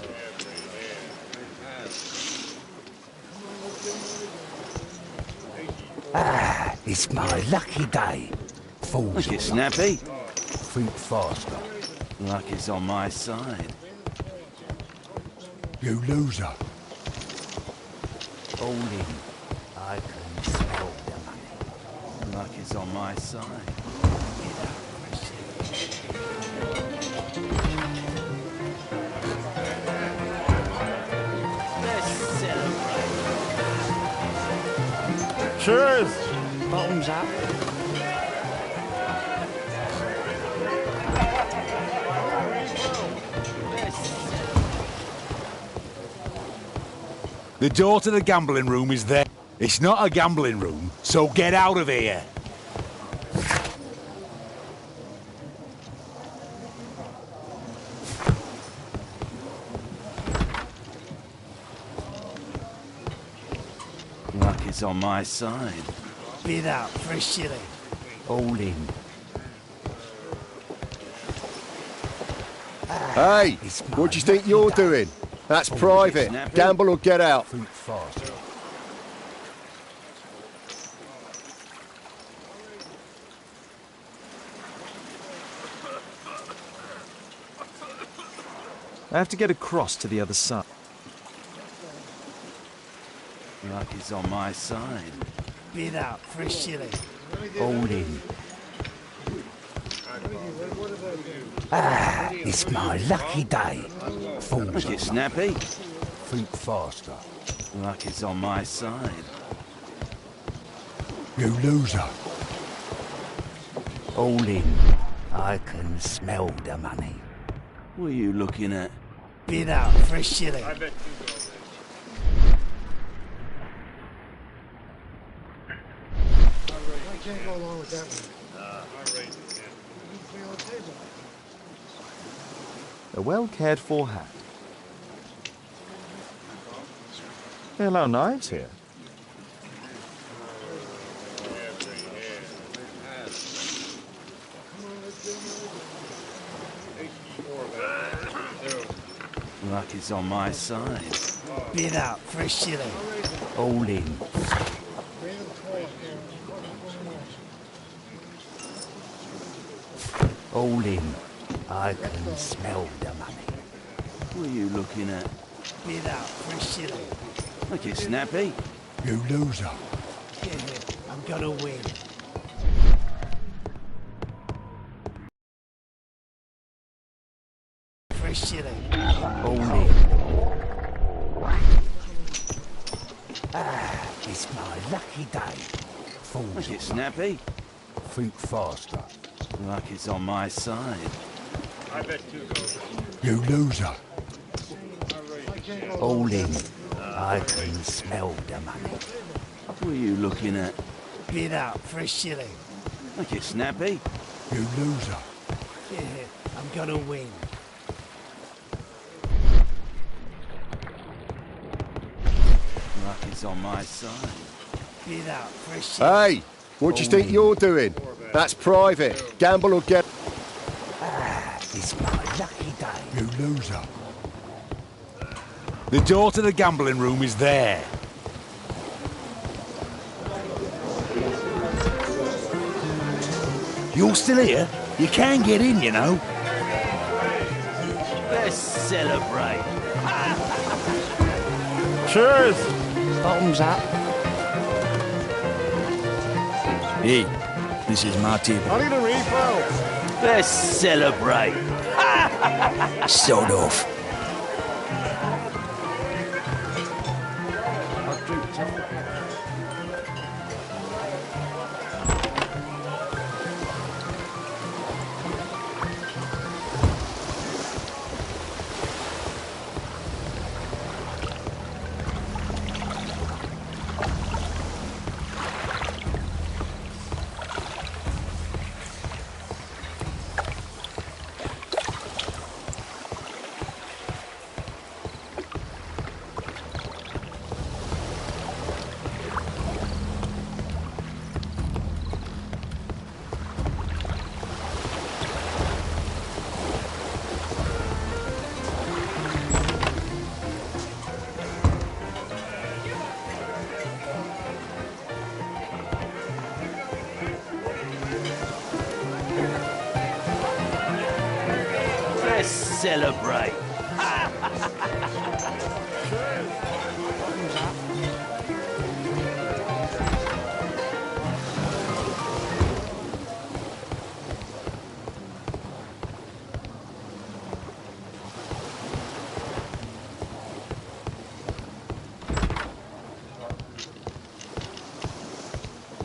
K: It's my lucky day. Fools.
J: Look, it's snappy.
K: Think faster.
J: Luck is on my side.
K: You loser.
J: All in. I can smell the money. Luck is on my side.
M: Cheers!
G: Bottoms up.
K: The door to the gambling room is there. It's not a gambling room, so get out of here.
J: Luck is on my side.
L: Bid out for a shilling.
J: All in.
M: Hey, what do you think you're doing? That's private. Gamble or get out.
K: Think faster.
B: I have to get across to the other side.
J: Luck is on my side.
L: Bid out for a shilling.
J: All in.
K: It's my lucky day. Fools.
J: Look, it's snappy.
K: Think faster.
J: Luck is on my side.
K: You loser.
J: All in.
K: I can smell the money.
J: What are you looking at?
L: Bid out for a shilling.
I: I bet two goals. I can't go along with that one.
B: A well cared for hat. They allow knives here.
J: Luck is on my side.
L: Bid out for a shilling.
J: All in. All in.
K: I can smell the money.
J: What are you looking at?
L: Bid out for a shilling.
J: Look, it's snappy.
K: You loser.
L: I'm gonna win. For a shilling.
J: All in.
K: It's my lucky day. Fools.
J: Look, it's snappy.
K: Think faster.
J: Luck is on my side.
I: I bet two goals.
K: You loser.
J: All in.
K: I can smell the money.
J: What are you looking at?
L: Bid out for a shilling.
J: Look, it's snappy.
K: You loser.
L: I'm gonna win.
J: Luck is on my side.
L: Bid out for a shilling.
M: Hey, What do you think you're doing? That's private. Gamble or get...
L: It's my lucky day.
K: You loser. The door to the gambling room is there. You're still here? You can get in, you know.
J: Let's celebrate.
I: Cheers!
G: Bottoms up.
K: Hey, this is my table.
I: I need a refill.
J: Let's celebrate.
K: Sod off.
I: I'll drink tough.
J: Let's celebrate.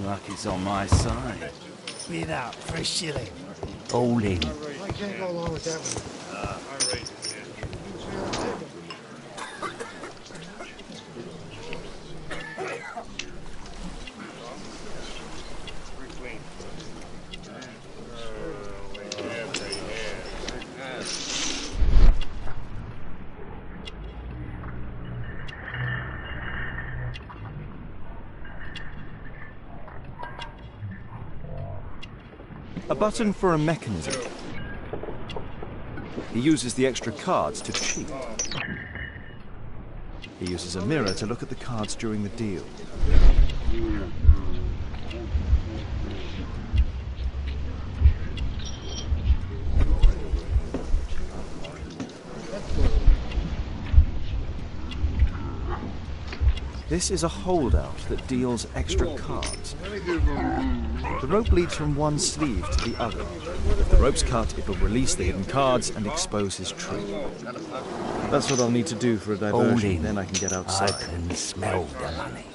J: Luck is on my side.
L: Bid up for a shilling.
J: All in.
I: I can't go along with that one.
B: A button for a mechanism. He uses the extra cards to cheat. He uses a mirror to look at the cards during the deal. This is a holdout that deals extra cards. The rope leads from one sleeve to the other. If the rope's cut, it will release the hidden cards and expose his trick. That's what I'll need to do for a diversion, then I can get outside.
J: I can smell the money.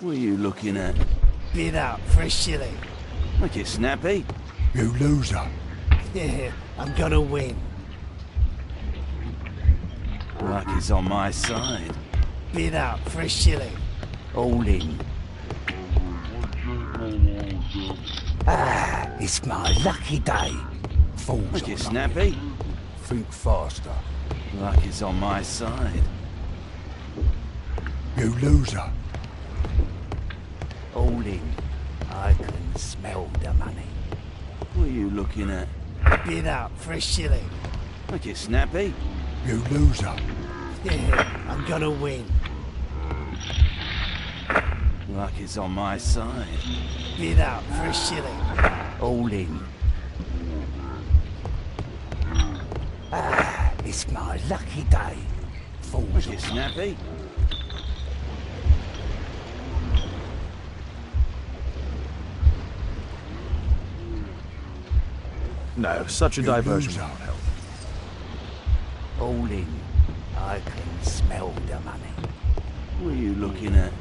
J: What are you looking at?
L: Bid up for a shilling.
J: Make it snappy.
K: You loser.
L: Yeah, I'm gonna win.
J: Luck is on my side.
L: Bid up for a shilling.
J: All in.
L: It's my lucky day. Fools.
J: Make it snappy.
K: Think faster.
J: Luck is on my side.
K: You loser.
J: All in. I can smell the money. What are you looking at?
L: Bid up for a shilling.
J: Make it snappy.
K: You loser.
L: Yeah, I'm gonna win.
J: Luck is on my side.
L: Bid up for a shilling.
J: All in.
L: It's my lucky day. Fools.
J: Make it snappy.
B: No, such a diversion won't help.
J: All in. I can smell the money. What are you looking at?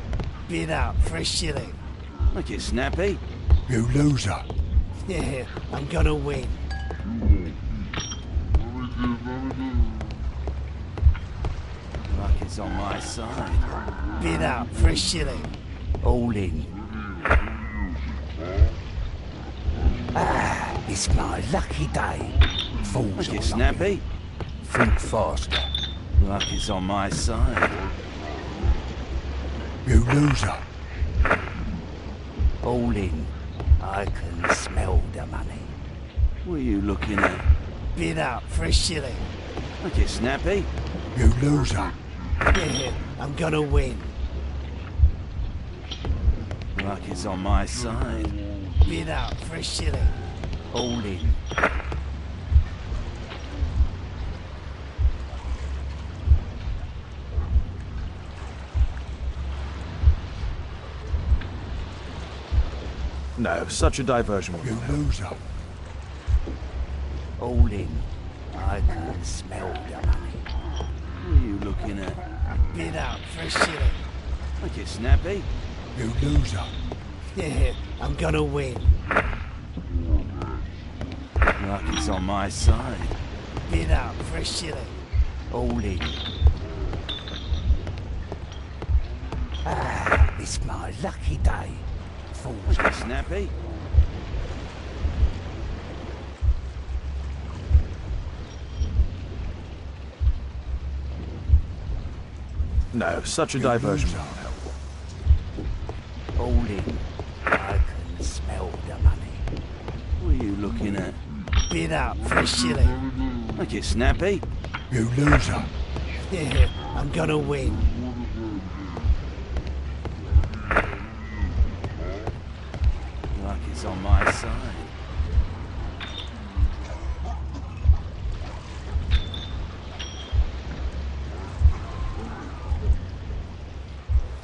L: Bid up for a shilling.
J: Make it snappy.
K: You loser.
L: Yeah, I'm gonna win.
J: Luck is on my side.
L: Bid up for a shilling.
J: All in.
L: It's my lucky day. Fools.
J: Make it snappy.
L: Think faster.
J: Luck is on my side.
K: You loser.
J: All in. I can smell the money. What are you looking at?
L: Bid up for a shilling.
J: Look it, Snappy.
K: You loser.
L: Yeah, I'm gonna win.
J: Luck is on my side.
L: Bid up for a shilling.
J: All in.
B: No, such a diversion will
K: You
B: not help.
K: loser.
J: All in. I can smell the money. What are you looking at?
L: Bid up for a shilling.
J: Look it, Snappy.
K: You loser.
L: Yeah, I'm gonna win.
J: Luck is on my side.
L: Bid up for a shilling.
J: All in.
L: It's my lucky day.
J: Look it, Snappy.
B: No, such a diversion will not help.
J: All in. I can smell the money. What are you looking at?
L: Bid up for a shilling.
J: Look it, Snappy.
K: You loser.
L: Yeah, I'm gonna win.
J: Luck is on my side.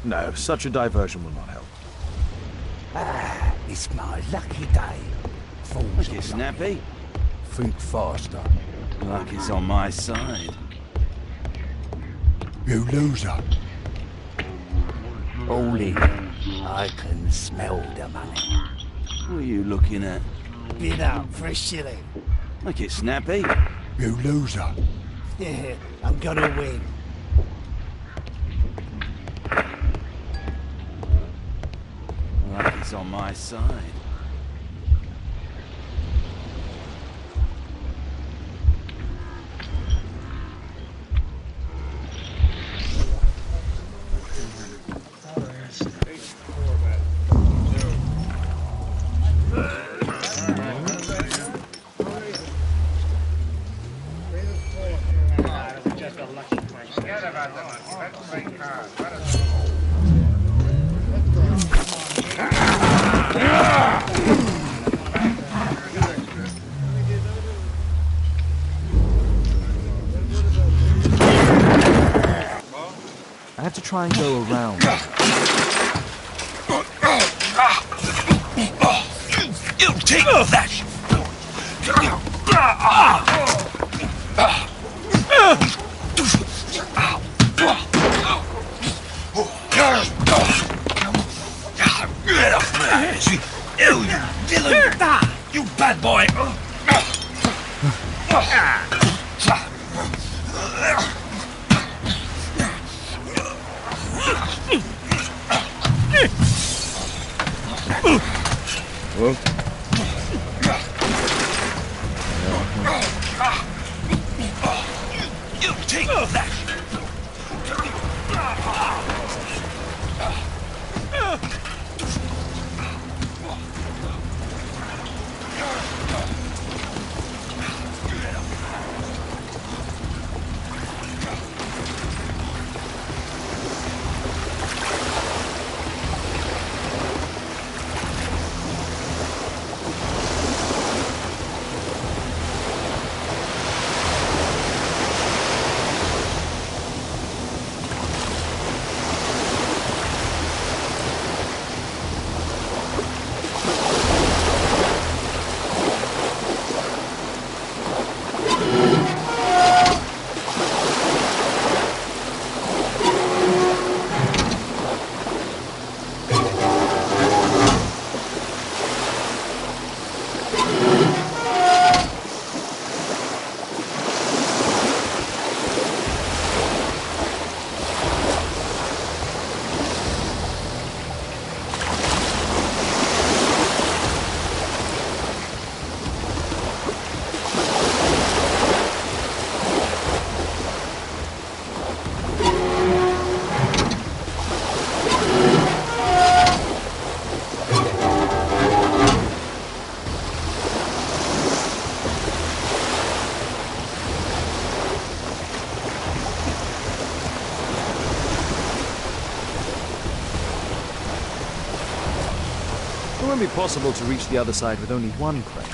B: No, such a diversion will not help.
L: It's my lucky day.
J: Look it, Snappy.
L: Think faster.
J: Luck is on my side.
K: You loser.
J: All in. I can smell the money. What are you looking at?
L: Bid up for a shilling.
J: Look it, Snappy.
K: You loser.
L: Yeah, I'm gonna win.
J: Luck is on my side.
B: I have to try and go around.
J: You take that! Get off me! You villain! You bad boy! You take that!
B: won't be possible to reach the other side with only one crane.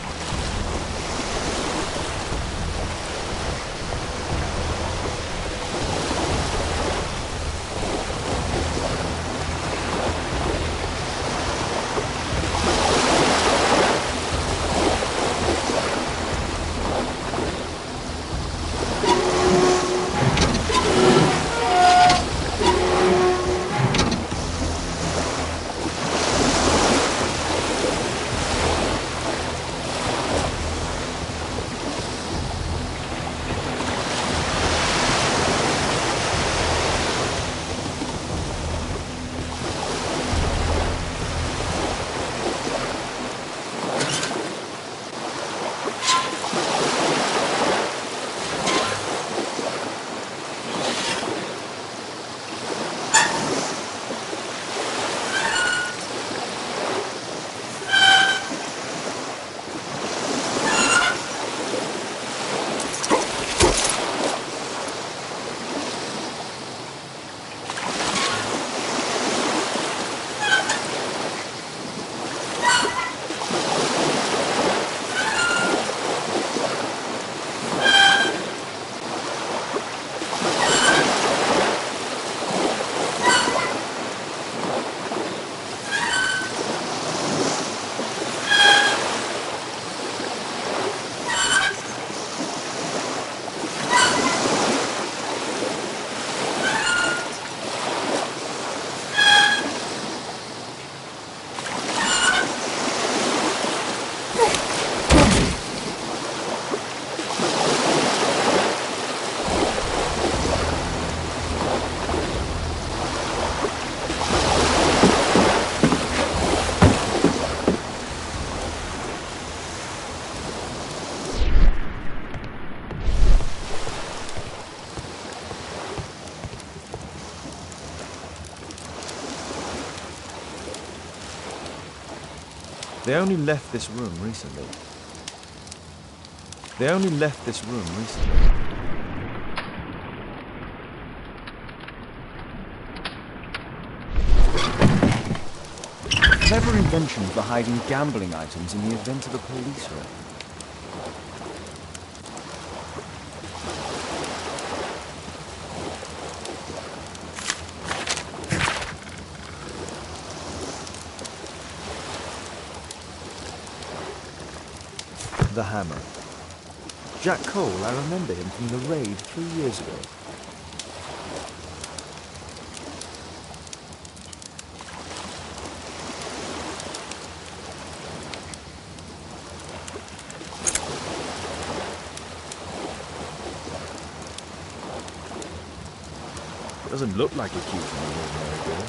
B: They only left this room recently. Clever invention for hiding gambling items in the event of a police raid. The hammer. Jack Cole, I remember him from the raid 3 years ago. Doesn't look like a cute from an ordinary girl.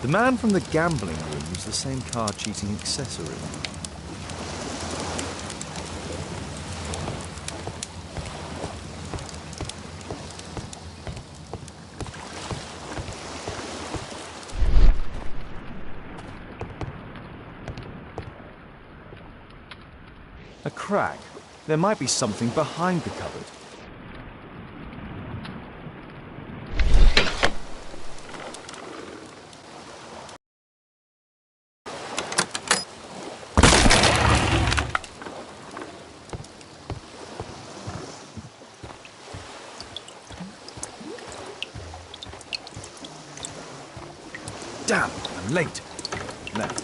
B: The man from the gambling room was the same card-cheating accessory. A crack. There might be something behind the cupboard. Damn, I'm late. Left.